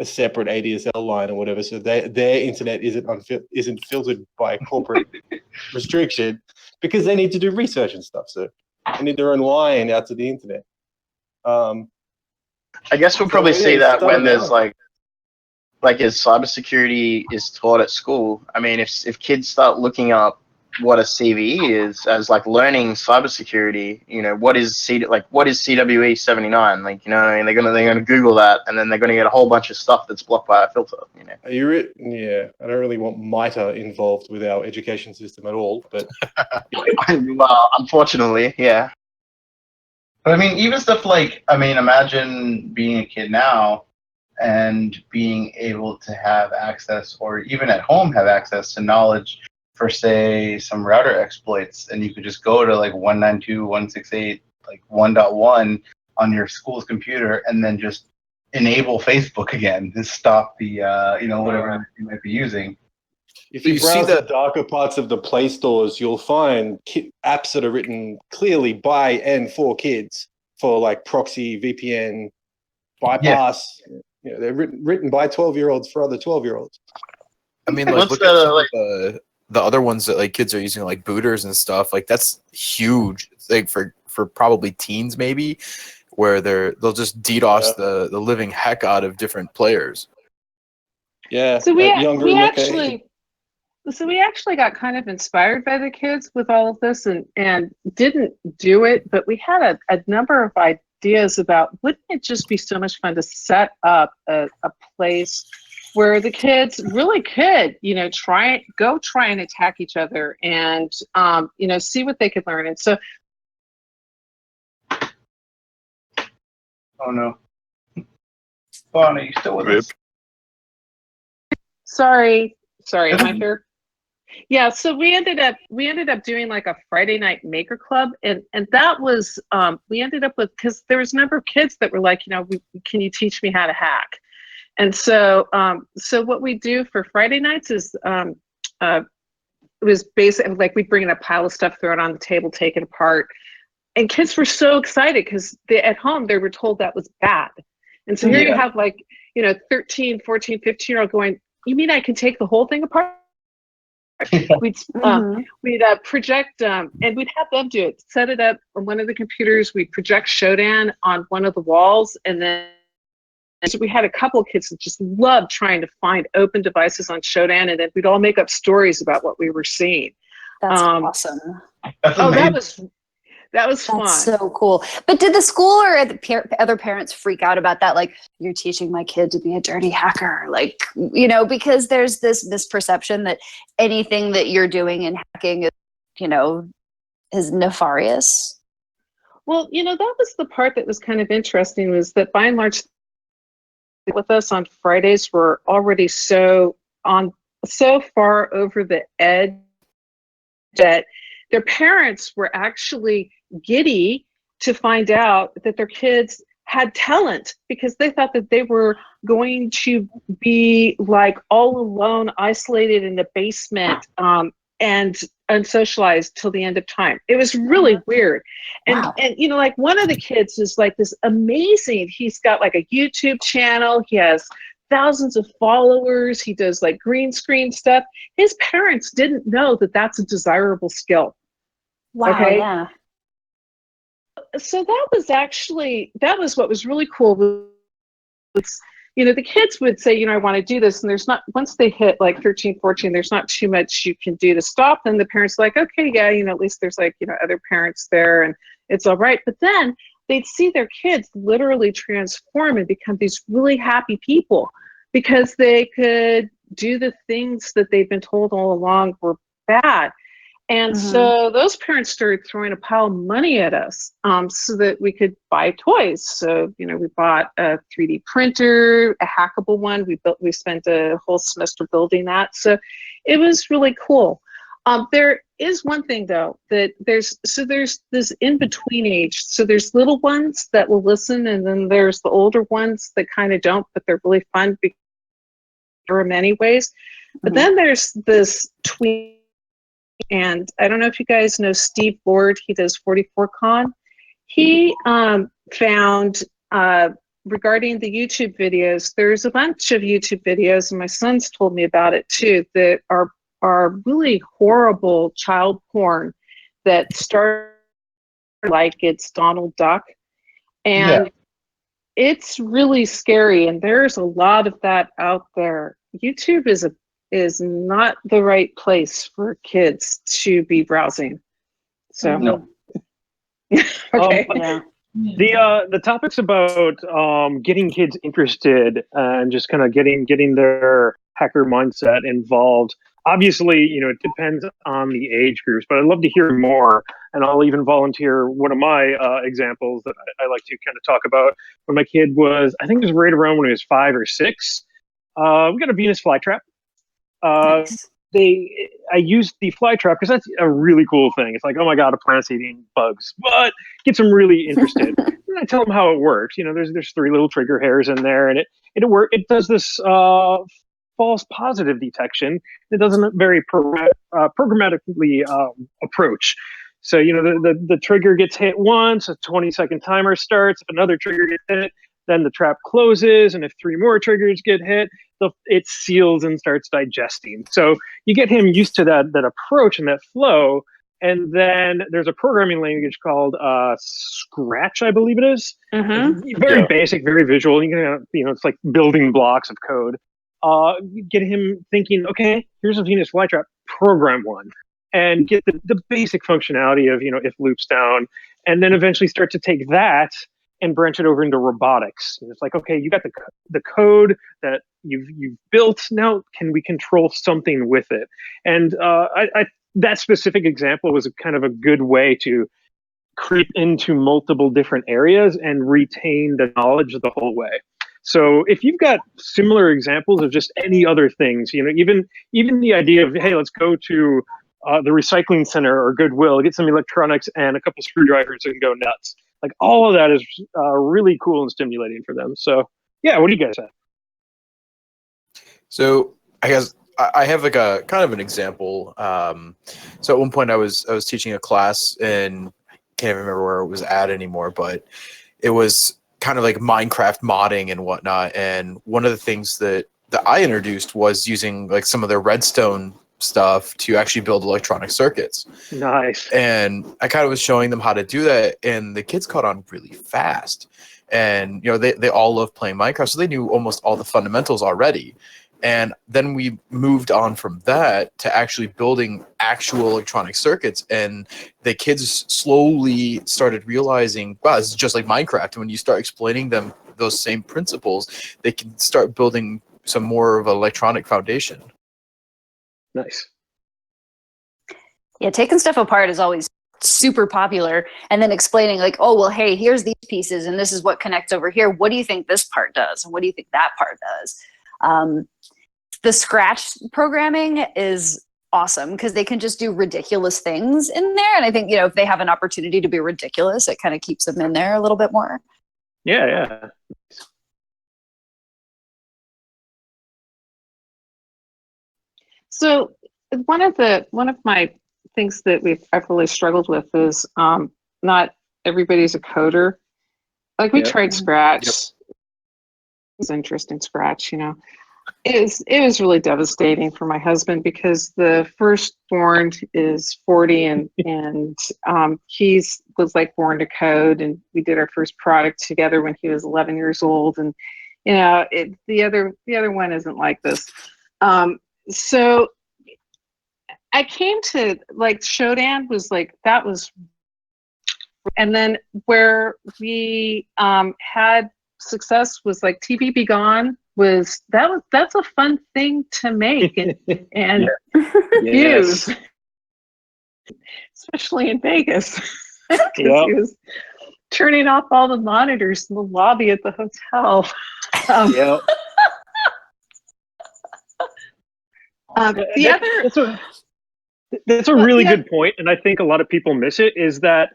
separate ADSL line or whatever. So their internet isn't filtered by corporate restriction, because they need to do research and stuff. So they need their own line out to the internet.
I guess we'll probably see that when there's like as cybersecurity is taught at school. I mean, if kids start looking up what a CVE is as like learning cybersecurity, what is CWE 79? Like, what I mean, they're gonna Google that, and then they're gonna get a whole bunch of stuff that's blocked by a filter.
Yeah, I don't really want MITRE involved with our education system at all, but
well, unfortunately, yeah.
But I mean, even stuff like, imagine being a kid now and being able to have access, or even at home have access to knowledge for, say, some router exploits, and you could just go to like 192.168 like 1.1 on your school's computer, and then just enable Facebook again and stop the whatever you might be using.
if you browse the darker parts of the Play stores, you'll find apps that are written clearly by and for kids, for like proxy, VPN, bypass. Yeah. They're written by 12-year-olds for other 12-year-olds.
I mean, like, look at some of the other ones that like kids are using, like booters and stuff. Like, that's huge. Like for probably teens maybe, where they'll just DDoS the living heck out of different players.
Yeah.
So we actually got kind of inspired by the kids with all of this, and didn't do it, but we had a number of ideas about, wouldn't it just be so much fun to set up a place where the kids really could, try and attack each other and, see what they could learn. And so,
Oh no. Fawn, are you still with us?
sorry, am I here? Yeah, so we ended up doing like a Friday night maker club, and that was we ended up with, because there was a number of kids that were like, can you teach me how to hack? And so what we do for Friday nights is it was basically like we'd bring in a pile of stuff, throw it on the table, take it apart, and kids were so excited because at home they were told that was bad. And so here you have 13, 14, 15-year-old going, you mean I can take the whole thing apart? We'd project, and we'd have them do it, set it up on one of the computers. We'd project Shodan on one of the walls, and then so we had a couple of kids that just loved trying to find open devices on Shodan, and then we'd all make up stories about what we were seeing.
That's awesome.
That's amazing.
That was fun.
That's so cool. But did the school or the other parents freak out about that? Like, you're teaching my kid to be a dirty hacker. Like, because there's this misperception that anything that you're doing in hacking is, is nefarious.
Well, that was the part that was kind of interesting, was that by and large with us on Fridays were already so far over the edge that their parents were actually giddy to find out that their kids had talent, because they thought that they were going to be like all alone, isolated in the basement, and unsocialized till the end of time. It was really weird. And
Wow.
and like one of the kids is like this amazing, he's got like a YouTube channel, he has thousands of followers, he does like green screen stuff. His parents didn't know that that's a desirable skill.
Wow.
Okay?
Yeah.
So that was what was really cool. It's, the kids would say, I want to do this, and there's not, once they hit like 13, 14, there's not too much you can do to stop them. The parents are like, okay, yeah, at least there's like, other parents there and it's all right. But then they'd see their kids literally transform and become these really happy people because they could do the things that they've been told all along were bad. And so those parents started throwing a pile of money at us so that we could buy toys. So, we bought a 3D printer, a hackable one. We spent a whole semester building that. So it was really cool. There is one thing though, that there's this in-between age. So there's little ones that will listen, and then there's the older ones that kind of don't, but they're really fun because there are many ways. But then there's this tween. And I don't know if you guys know Steve Lord. He does 44Con. He found, regarding the YouTube videos, there's a bunch of YouTube videos, and my son's told me about it too, that are really horrible child porn that start like it's Donald Duck. And it's really scary, and there's a lot of that out there. YouTube is not the right place for kids to be browsing. So
No.
okay.
The topics about getting kids interested and just kind of getting their hacker mindset involved. Obviously, it depends on the age groups, but I'd love to hear more. And I'll even volunteer one of my examples that I like to kind of talk about. When my kid was, I think it was right around when he was 5 or 6, we got a Venus flytrap.
Nice.
I used the fly trap because that's a really cool thing. It's like, oh my god, a planet's eating bugs, but gets them really interested. And I tell them how it works. There's 3 little trigger hairs in there, and it does this false positive detection. It doesn't very programmatically approach. So the trigger gets hit once, a 20-second timer starts. If another trigger gets hit, then the trap closes, and if 3 more triggers get hit, it seals and starts digesting. So you get him used to that approach and that flow. And then there's a programming language called Scratch, I believe it is. Very basic, very visual. It's like building blocks of code. You get him thinking, okay, here's a Venus flytrap, program one, and get the basic functionality of if loops down, and then eventually start to take that and branch it over into robotics. And it's like, okay, you got the code that you've built. Now, can we control something with it? And that specific example was kind of a good way to creep into multiple different areas and retain the knowledge the whole way. So if you've got similar examples of just any other things, even the idea of, hey, let's go to the recycling center or Goodwill, get some electronics and a couple screwdrivers and go nuts. Like all of that is really cool and stimulating for them. So yeah, what do you guys have?
So I guess I have like a kind of an example. So at one point I was teaching a class, and I can't remember where it was at anymore, but it was kind of like Minecraft modding and whatnot. And one of the things that I introduced was using like some of their redstone stuff to actually build electronic circuits.
Nice.
And I kind of was showing them how to do that, and the kids caught on really fast. And they all love playing Minecraft, so they knew almost all the fundamentals already. And then we moved on from that to actually building actual electronic circuits, and the kids slowly started realizing, wow, this is just like Minecraft. And when you start explaining them those same principles, they can start building some more of an electronic foundation.
Nice.
Yeah, taking stuff apart is always super popular, and then explaining like, oh, well, hey, here's these pieces and this is what connects over here. What do you think this part does? And what do you think that part does? The Scratch programming is awesome because they can just do ridiculous things in there. And I think, if they have an opportunity to be ridiculous, it kind of keeps them in there a little bit more.
Yeah.
So one of my things that I've really struggled with is not everybody's a coder. Like we tried Scratch. Yep. It's interesting Scratch, It was really devastating for my husband because the firstborn is 40 and he's was like born to code, and we did our first product together when he was 11 years old, and the other one isn't like this. So I came to like Shodan was like that was, and then where we had success was like TV Be Gone that's a fun thing to make and use, especially in Vegas, because he was turning off all the monitors in the lobby at the hotel.
That's a really good point, and I think a lot of people miss it, is that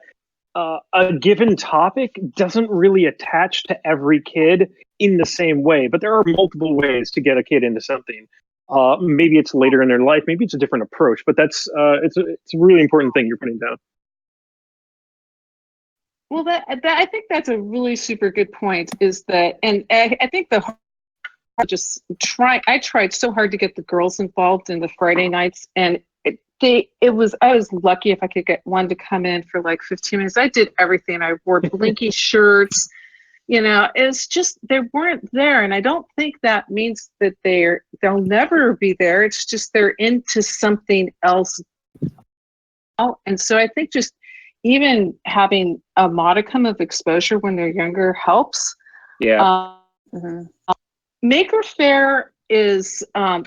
a given topic doesn't really attach to every kid in the same way, but there are multiple ways to get a kid into something. Maybe it's later in their life, maybe it's a different approach, but that's it's a really important thing you're putting down.
Well, I think that's a really super good point. Is that, and I think I tried so hard to get the girls involved in the Friday nights, and I was lucky if I could get one to come in for like 15 minutes. I did everything. I wore blinky shirts. It's just they weren't there, and I don't think that means that they'll never be there. It's just they're into something else. And so I think just even having a modicum of exposure when they're younger helps.
Yeah.
Maker Faire is a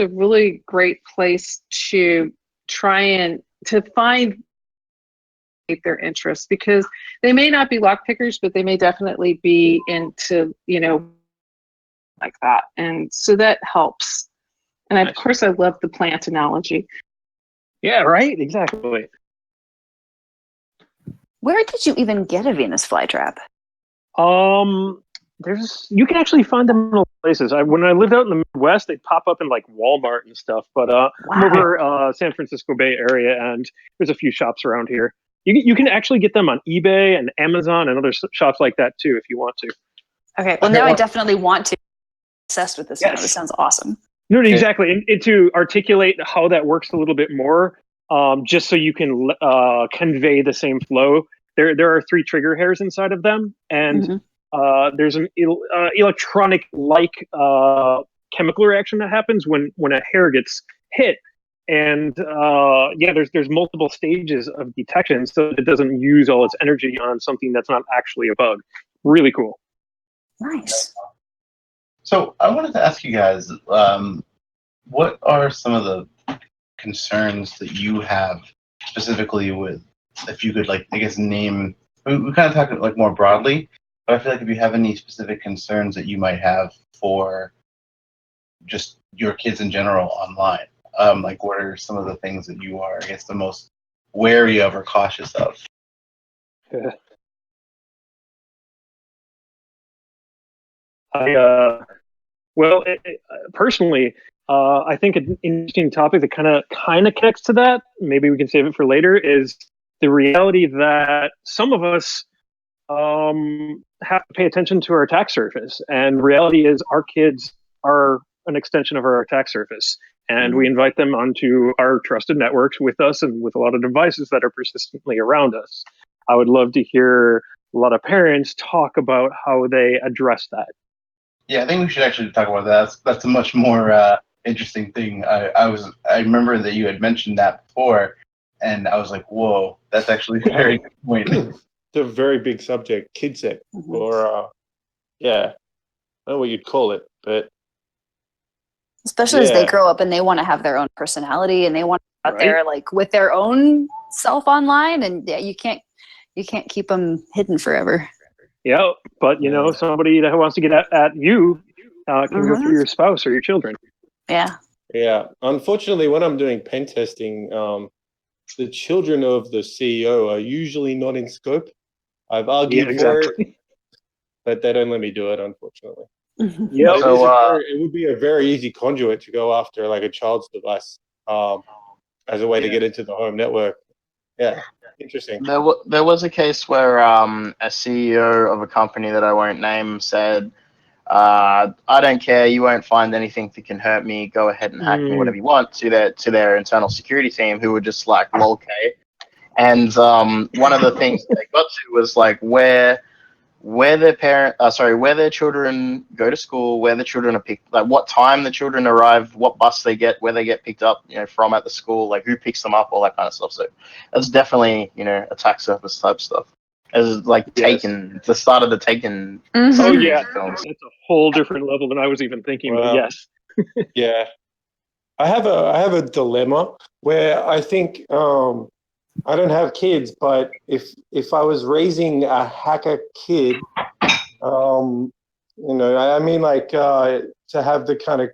really great place to try and to find their interests, because they may not be lock pickers, but they may definitely be into like that, and so that helps. And of course I love the plant analogy.
Yeah, right, exactly.
Where did you even get a Venus flytrap?
You can actually find them in places. When I lived out in the Midwest, they'd pop up in like Walmart and stuff. But I'm over San Francisco Bay Area, and there's a few shops around here. You can actually get them on eBay and Amazon and other shops like that too, if you want to.
Okay, well now I definitely want to. I'm obsessed with this now. This sounds awesome.
No, exactly. And to articulate how that works a little bit more, just so you can convey the same flow. There are 3 trigger hairs inside of them, and there's an electronic-like chemical reaction that happens when a hair gets hit. And yeah, there's multiple stages of detection, so it doesn't use all its energy on something that's not actually a bug. Really cool.
Nice.
So I wanted to ask you guys, what are some of the concerns that you have specifically with, if you could, like, I guess, name, we kind of talked like more broadly, but I feel like if you have any specific concerns that you might have for just your kids in general online, like what are some of the things that you are, I guess, the most wary of or cautious of?
Well, personally, I think an interesting topic that kind of connects to that, maybe we can save it for later, is the reality that some of us have to pay attention to our attack surface. And the reality is our kids are an extension of our attack surface. And we invite them onto our trusted networks with us and with a lot of devices that are persistently around us. I would love to hear a lot of parents talk about how they address that.
Yeah, I think we should actually talk about that. That's a much more interesting thing. I remember that you had mentioned that before, and I was like, whoa, that's actually a very good point.
It's a very big subject, KidSec, or yeah, I don't know what you'd call it, but
Especially as they grow up and they want to have their own personality and they want to be out there like with their own self online, and yeah, you can't keep them hidden forever.
Yeah, but you know, somebody that wants to get at you can go through your spouse or your children.
Yeah.
Yeah. Unfortunately, when I'm doing pen testing, the children of the CEO are usually not in scope. I've argued for it, but they don't let me do it, unfortunately.
Yeah.
So it would be a very easy conduit to go after like a child's device as a way to get into the home network. Yeah, interesting.
There was a case where a CEO of a company that I won't name said, I don't care, you won't find anything that can hurt me, go ahead and hack me whatever you want, to their internal security team, who were just like, lol, okay. And one of the things they got to was like where their children go to school, where the children are picked, like what time the children arrive, what bus they get, where they get picked up, from at the school, like who picks them up, all that kind of stuff. So that's definitely, attack surface type stuff. As like Taken, the start of the Taken.
Oh yeah, that's a whole different level than I was even thinking. But yes.
Yeah, I have a dilemma where I think I don't have kids, but if I was raising a hacker kid, I mean, like to have the kind of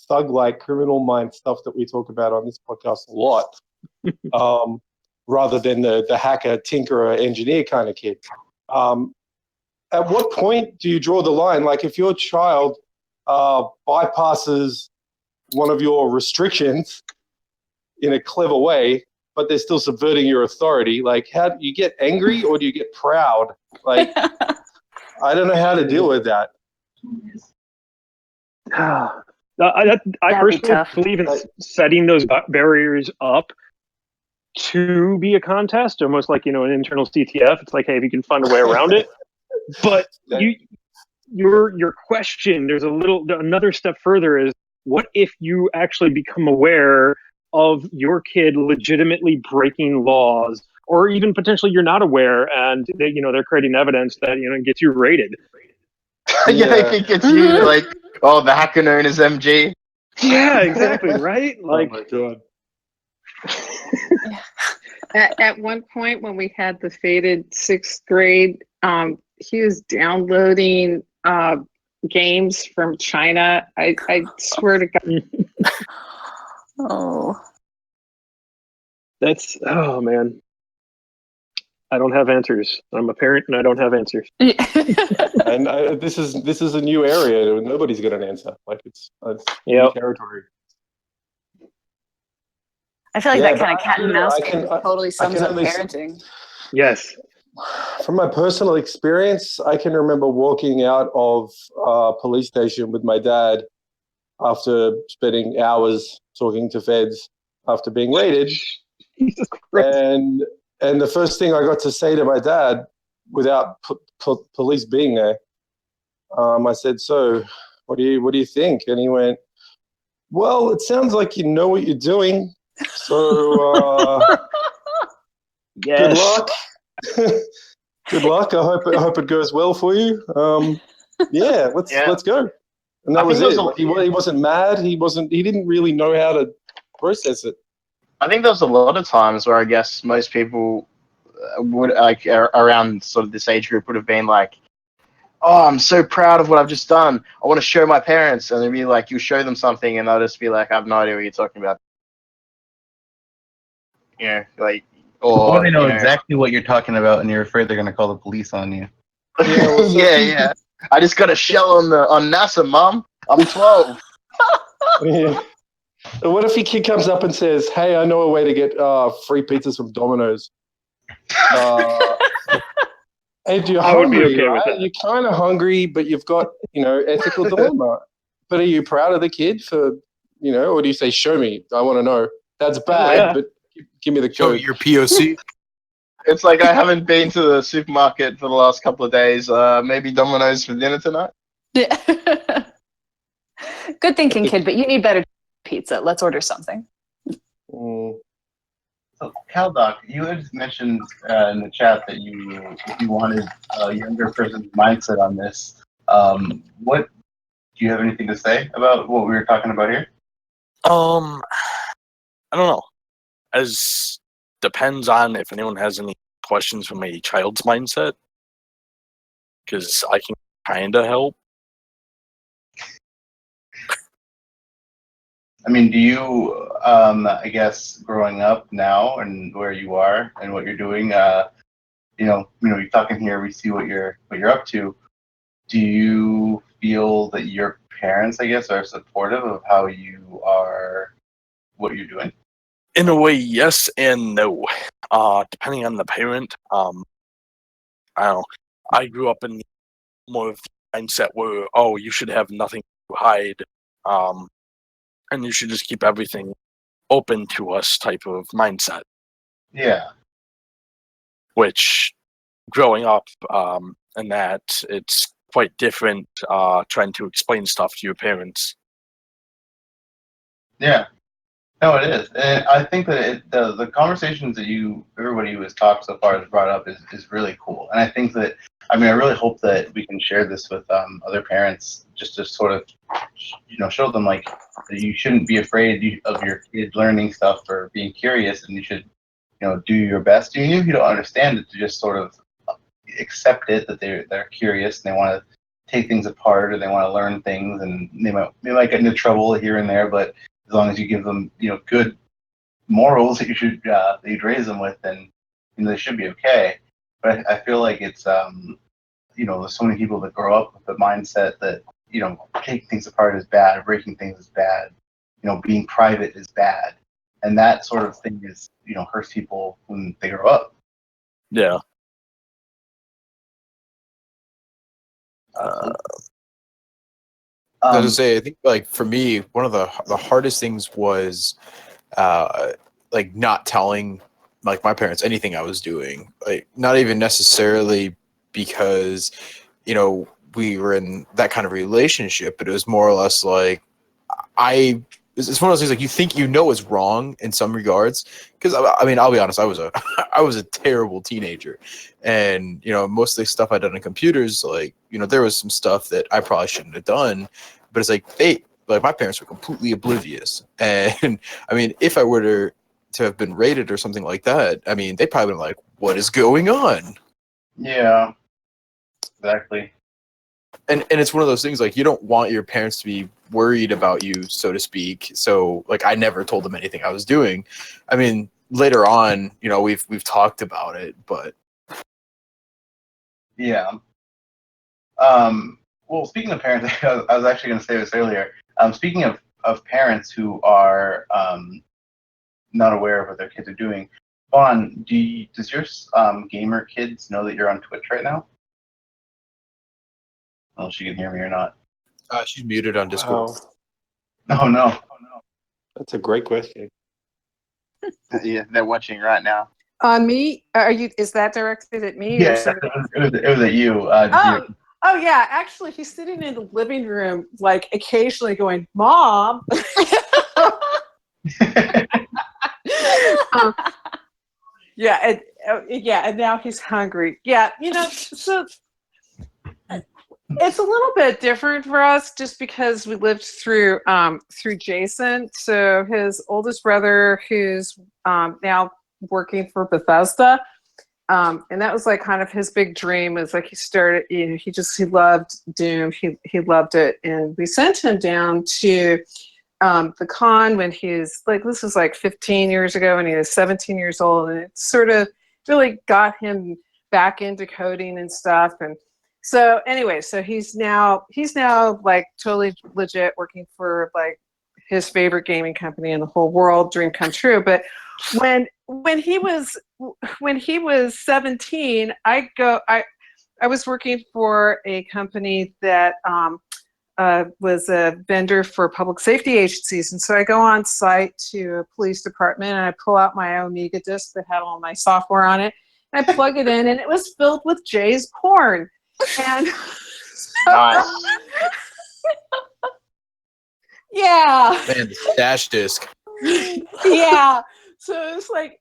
thug-like criminal mind stuff that we talk about on this podcast a lot, rather than the hacker, tinkerer, engineer kind of kid. At what point do you draw the line? Like if your child bypasses one of your restrictions in a clever way, but they're still subverting your authority, like how do you get angry or do you get proud? Like, I don't know how to deal with that.
I personally believe in setting those barriers up to be a contest, almost like, an internal CTF. It's like, hey, if you can find a way around it. But your question, there's another step further is, what if you actually become aware of your kid legitimately breaking laws, or even potentially you're not aware and they're creating evidence that gets you raided?
Yeah, I think it's you, like, the hacker known as MG.
Yeah, exactly, right? Like,
oh my
god. At one point when we had the fated 6th grade, he was downloading games from China. I swear to God.
Oh man, I don't have answers. I'm a parent and I don't have answers.
And this is a new area. Nobody's got an answer. Like it's new territory.
I feel like that kind of cat and mouse game totally sums up
only
parenting.
Yes.
From my personal experience, I can remember walking out of a police station with my dad after spending hours talking to feds after being raided.
Jesus Christ.
And the first thing I got to say to my dad, without police being there, I said, "So, what do you think?" And he went, "Well, it sounds like you know what you're doing." So,
Yes.
good luck. Good luck. I hope it goes well for you. Yeah, let's go. And that
I
was
think
it.
there's a-
He wasn't mad. He didn't really know how to process it.
I think there's a lot of times where I guess most people would like around sort of this age group would have been like, "Oh, I'm so proud of what I've just done. I want to show my parents," and they'd be like, you show them something, and they'll just be like, "I have no idea what you're talking about." You know, like,
Or
or
they know
you know,
exactly what you're talking about, and you're afraid they're going to call the police on you.
Yeah, well, so
yeah. I just got a shell on NASA, Mom. I'm 12.
yeah. What if your kid comes up and says, "Hey, I know a way to get free pizzas from Domino's"? And you're
I would be
hungry,
okay with
right?
that.
You're kind of hungry, but you've got ethical dilemma. But are you proud of the kid for or do you say, "Show me, I want to know"? That's bad,
Yeah.
but give me the
Show
code.
your POC.
It's like I haven't been to the supermarket for the last couple of days. Maybe Domino's for dinner tonight.
Yeah. Good thinking, kid, but you need better pizza. Let's order something.
Mm.
So, CalDoc, you had mentioned in the chat that if you wanted a younger person's mindset on this. What do you have anything to say about what we were talking about here?
I don't know. As depends on if anyone has any questions from a child's mindset, because I can kind of help.
I mean, do you, I guess, growing up now and where you are and what you're doing, you're talking here, we see what you're up to. Do you feel that your parents, I guess, are supportive of how you are, what you're doing?
In a way, yes and no. Depending on the parent. I don't know. I grew up in more of the mindset where, oh, you should have nothing to hide, and you should just keep everything open to us type of mindset.
Yeah.
Which, growing up, and that it's quite different. Trying to explain stuff to your parents.
Yeah. No, it is, and I think that the conversations that everybody who has talked so far has brought up is really cool, and I think that I really hope that we can share this with other parents, just to sort of show them like that you shouldn't be afraid of your kid learning stuff or being curious, and you should do your best, even if you don't understand it, to just sort of accept it that they're curious and they want to take things apart or they want to learn things, and they might get into trouble here and there, but as long as you give them, good morals that you'd raise them with, then they should be okay. But I feel like it's there's so many people that grow up with the mindset that taking things apart is bad, breaking things is bad, being private is bad, and that sort of thing is hurts people when they grow up.
Yeah.
I was to say, I think like for me, one of the hardest things was like not telling like my parents anything I was doing. Like not even necessarily because we were in that kind of relationship, but it was more or less like it's one of those things like you think is wrong in some regards, because I'll be honest, I was a terrible teenager, and most of the stuff I done in computers, like there was some stuff that I probably shouldn't have done, but it's like my parents were completely oblivious, and if I were to have been rated or something like that, they probably been like, what is going on?
Yeah, exactly.
And it's one of those things like you don't want your parents to be worried about you, so to speak. So like I never told them anything I was doing. Later on, we've talked about it, but
yeah. Well, speaking of parents, I was actually going to say this earlier. Speaking of parents who are not aware of what their kids are doing, Vaughn, does your gamer kids know that you're on Twitch right now? I don't know if she can hear me or not.
she's muted on Discord.
Wow.
Oh no.
That's a great question.
Yeah, they're watching right now.
On me? Is that directed at me?
Yeah,
Or somebody?
it was at you.
Oh yeah. Actually, he's sitting in the living room, like occasionally going, "Mom." Yeah, and now he's hungry. Yeah, so it's a little bit different for us just because we lived through Jason. So his oldest brother, who's now working for Bethesda, and that was like kind of his big dream. Is like he started, he loved Doom. He loved it, and we sent him down to the con when he was like, this was like 15 years ago, and he was 17 years old, and it sort of really got him back into coding and stuff. And so anyway, so he's now like totally legit working for like his favorite gaming company in the whole world, dream come true. But when he was 17, I was working for a company that was a vendor for public safety agencies. And so I go on site to a police department and I pull out my Omega disc that had all my software on it. And I plug it in and it was filled with Jay's porn. And
Nice.
yeah.
Man, the stash disc.
Yeah. So it's like,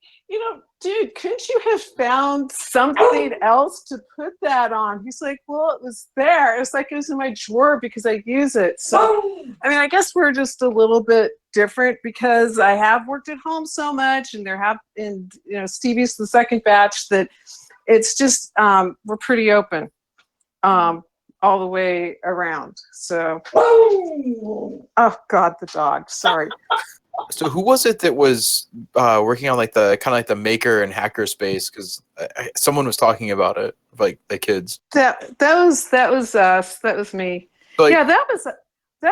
dude, couldn't you have found something else to put that on? He's like, well, it was there. It's like it was in my drawer because I use it. So, I mean, I guess we're just a little bit different because I have worked at home so much, and Stevie's the second batch that it's just we're pretty open all the way around. So, oh God, the dog. Sorry.
So who was it that was working on like the kind of like the maker and hacker space? Because someone was talking about it, like the kids.
That was us. That was me.
Like,
yeah, that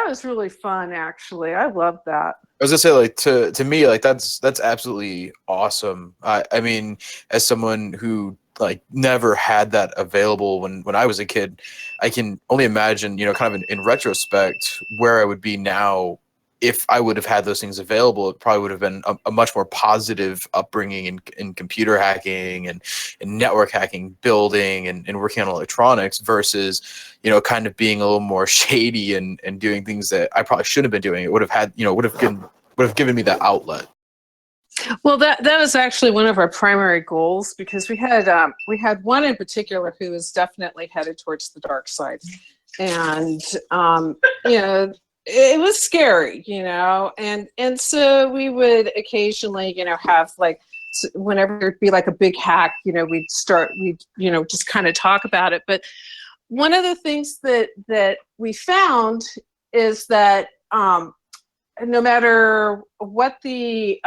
was really fun. Actually, I loved that.
I was gonna say, like to me, like that's absolutely awesome. I mean, as someone who like never had that available when I was a kid, I can only imagine, kind of in retrospect, where I would be now. If I would have had those things available, it probably would have been a much more positive upbringing in computer hacking and network hacking, building and working on electronics versus, kind of being a little more shady and doing things that I probably shouldn't have been doing. It would have had, would have given me that outlet.
Well, that was actually one of our primary goals because we had one in particular who was definitely headed towards the dark side, and it was scary, and so we would occasionally, have like whenever there'd be like a big hack, we'd just kind of talk about it. But one of the things that we found is that no matter what the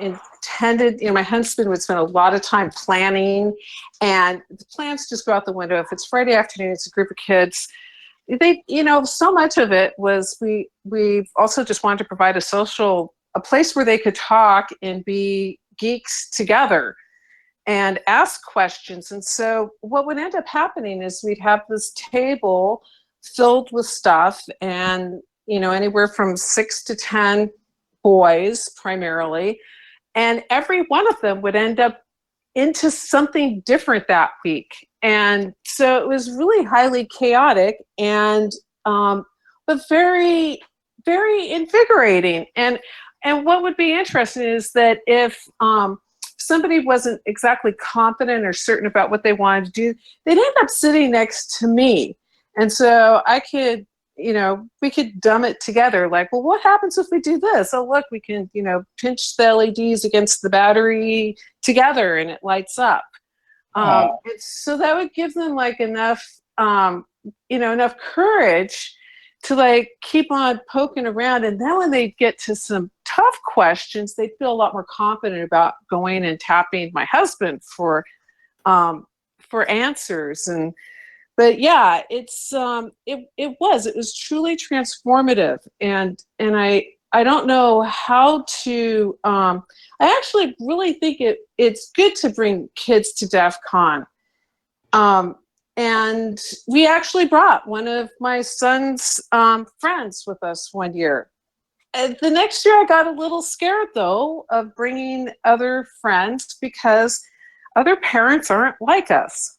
intended, my husband would spend a lot of time planning, and the plans just go out the window. If it's Friday afternoon, it's a group of kids. They, so much of it was we also just wanted to provide a place where they could talk and be geeks together and ask questions. And so what would end up happening is we'd have this table filled with stuff, and anywhere from 6 to 10 boys primarily, and every one of them would end up into something different that week. And so it was really highly chaotic and but very, very invigorating. And what would be interesting is that if somebody wasn't exactly confident or certain about what they wanted to do, they'd end up sitting next to me. And so I could, we could dumb it together. Like, well, what happens if we do this? Oh, look, we can, pinch the LEDs against the battery together and it lights up. So that would give them like enough, enough courage to like keep on poking around. And then when they get to some tough questions, they feel a lot more confident about going and tapping my husband for answers. But yeah, it was truly transformative. And I don't know how to, I actually really think it's good to bring kids to DEF CON. And we actually brought one of my son's friends with us one year. And the next year I got a little scared though of bringing other friends because other parents aren't like us.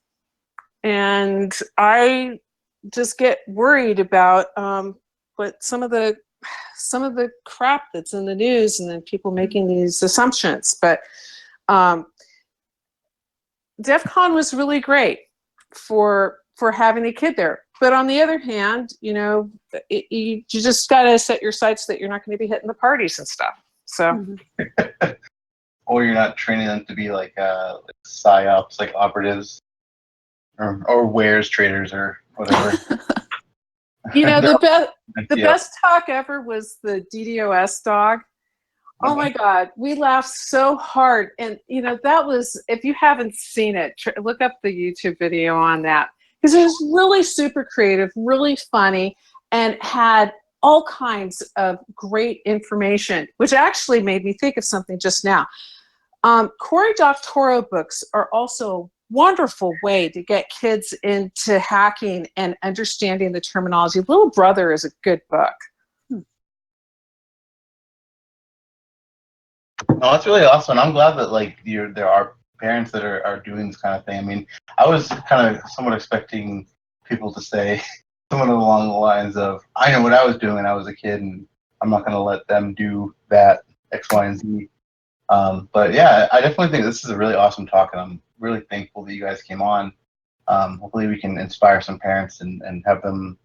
And I just get worried about what some of the crap that's in the news and then people making these assumptions. But DEF CON was really great for having a kid there. But on the other hand, you just got to set your sights that you're not going to be hitting the parties and stuff. So,
or you're not training them to be like psyops, like operatives, or wares traders or whatever.
the best talk ever was the DDoS dog. Oh my God, we laughed so hard. And, that was, if you haven't seen it, look up the YouTube video on that. Because it was really super creative, really funny, and had all kinds of great information, which actually made me think of something just now. Cory Doctorow books are also a wonderful way to get kids into hacking and understanding the terminology. Little Brother is a good book.
No, that's really awesome. I'm glad that there are parents that are doing this kind of thing. I mean, I was kind of somewhat expecting people to say somewhat along the lines of, "I know what I was doing when I was a kid, and I'm not going to let them do that X, Y, and Z." But yeah, I definitely think this is a really awesome talk, and I'm really thankful that you guys came on. Hopefully, we can inspire some parents and have them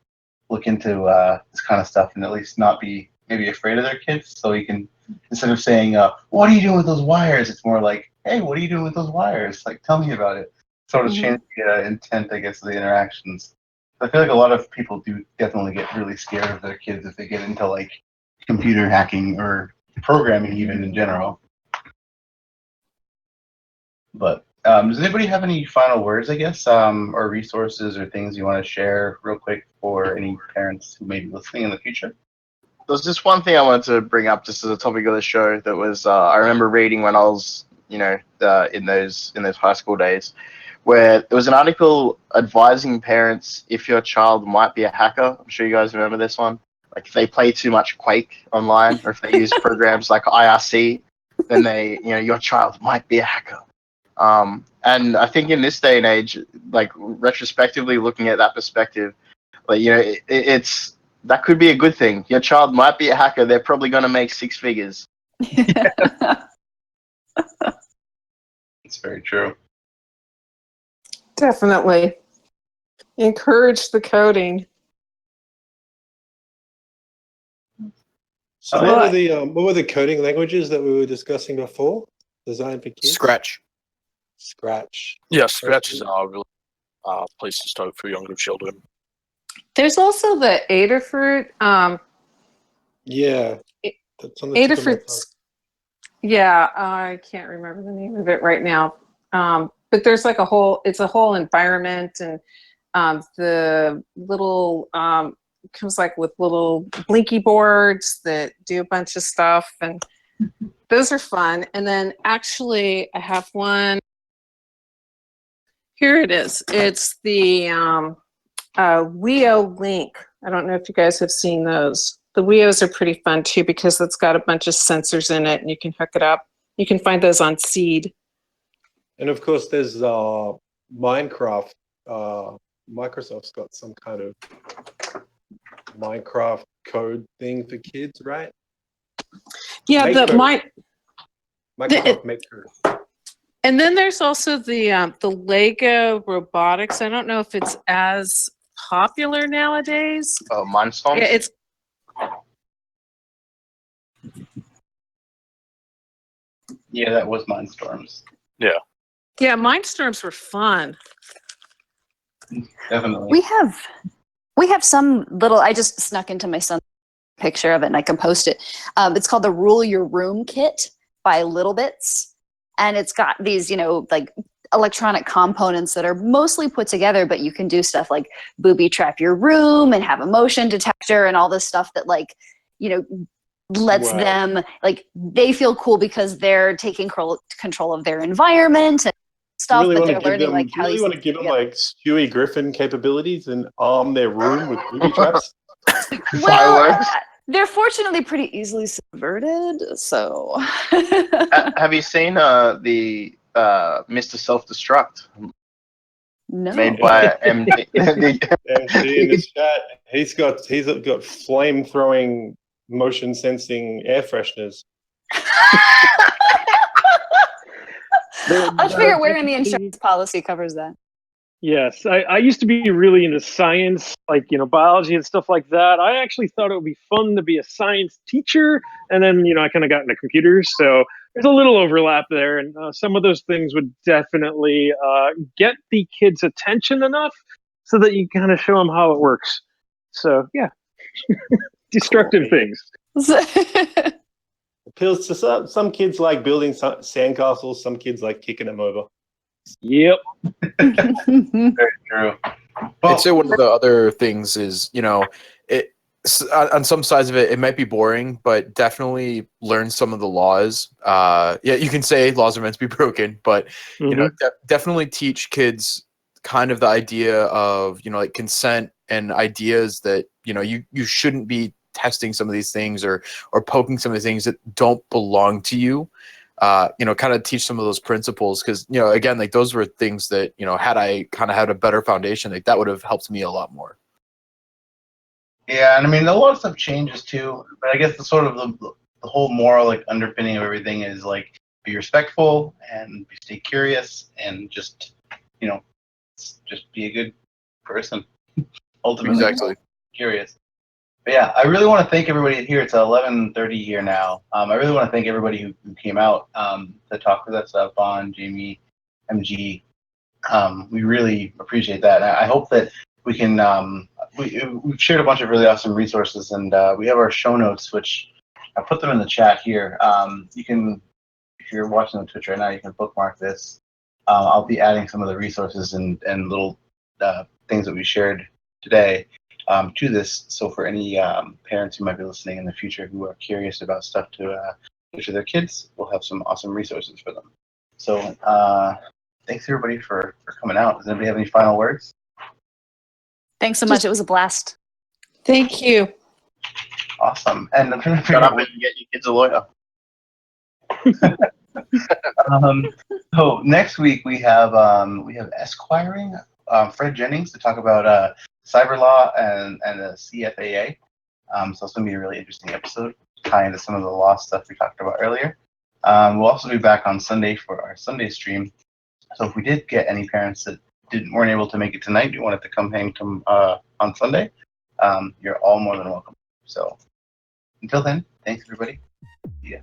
look into this kind of stuff and at least not be maybe afraid of their kids. So you can, instead of saying, "What are you doing with those wires?" It's more like, "Hey, what are you doing with those wires? Like, tell me about it." Sort of change the intent, I guess, of the interactions. I feel like a lot of people do definitely get really scared of their kids if they get into like computer hacking or programming even in general. But does anybody have any final words, I guess, or resources or things you want to share real quick for any parents who may be listening in the future?
There's just one thing I wanted to bring up just as a topic of the show that was I remember reading when I was, in those high school days, where there was an article advising parents if your child might be a hacker. I'm sure you guys remember this one. Like if they play too much Quake online or if they use programs like IRC, then your child might be a hacker. And I think in this day and age, like retrospectively looking at that perspective, like, it's that could be a good thing. Your child might be a hacker. They're probably going to make six figures.
It's very true.
Definitely. Encourage the coding.
So what were the coding languages that we were discussing before? Designed for kids?
Scratch.
Scratch.
Yeah, Scratch is a really place to start for younger children.
There's also the Adafruit.
Yeah. That's on the tip of my tongue.
Yeah, I can't remember the name of it right now. But there's like it's a whole environment, and the little comes like with little blinky boards that do a bunch of stuff, and those are fun. And then actually I have one. Here it is. It's the WEO Link. I don't know if you guys have seen those. The WEOs are pretty fun too because it's got a bunch of sensors in it and you can hook it up. You can find those on Seed.
And of course, there's Minecraft. Microsoft's got some kind of Minecraft code thing for kids, right?
Yeah,
Microsoft Maker.
And then there's also the Lego robotics. I don't know if it's as popular nowadays.
Oh, Mindstorms?
Yeah, it's.
Yeah, that was Mindstorms.
Yeah.
Yeah, Mindstorms were fun.
Definitely.
We have some little. I just snuck into my son's picture of it, and I can post it. It's called the Rule Your Room Kit by Little Bits, and it's got these, like electronic components that are mostly put together, but you can do stuff like booby trap your room and have a motion detector and all this stuff that lets them, like, they feel cool because they're taking control of their environment and stuff, but they're learning like how
you want to give them like Stewie Griffin capabilities and arm their room with booby traps?
Well, they're fortunately pretty easily subverted, so.
Have you seen the Mr. Self-Destruct?
No.
Made by MD.
MD in his chat. He's got flame throwing, motion sensing air fresheners.
I'll figure out where in the insurance policy covers that.
Yes, I used to be really into science, like, biology and stuff like that. I actually thought it would be fun to be a science teacher, and then, I kind of got into computers, so there's a little overlap there, and some of those things would definitely get the kids' attention enough so that you kind of show them how it works. So, yeah, destructive things.
Appeals to some kids like building sandcastles, some kids like kicking them over.
Yep.
Very true.
I'd say one of the other things is, on some sides of it, it might be boring, but definitely learn some of the laws. Yeah, you can say laws are meant to be broken, but definitely teach kids kind of the idea of like consent and ideas that you shouldn't be testing some of these things or poking some of the things that don't belong to you. Kind of teach some of those principles because, again, like those were things that, had I kind of had a better foundation, like that would have helped me a lot more.
Yeah, and I mean, a lot of stuff changes too, but I guess the sort of the whole moral like underpinning of everything is like be respectful and stay curious and just be a good person. Ultimately,
Exactly.
Curious. But yeah, I really want to thank everybody here. It's 11:30 here now. I really want to thank everybody who came out to talk with us, Bond, Jamie, MG. We really appreciate that. And I hope that we can. We've shared a bunch of really awesome resources, and we have our show notes, which I put them in the chat here. You can, if you're watching on Twitch right now, you can bookmark this. I'll be adding some of the resources and little things that we shared today to this. So for any parents who might be listening in the future who are curious about stuff to teach their kids, we'll have some awesome resources for them. So thanks everybody for coming out. Does anybody have any final words?
Thanks so much. It was a blast.
Thank you.
Awesome. And I'm trying to
Shut
figure
up
out
and get your kids a lawyer.
so next week we have Esquiring, Fred Jennings to talk about cyber law and the CFAA. So it's going to be a really interesting episode, tie into some of the law stuff we talked about earlier. We'll also be back on Sunday for our Sunday stream. So if we did get any parents that weren't able to make it tonight, you wanted to come hang on Sunday, you're all more than welcome. So until then, thanks everybody. See ya.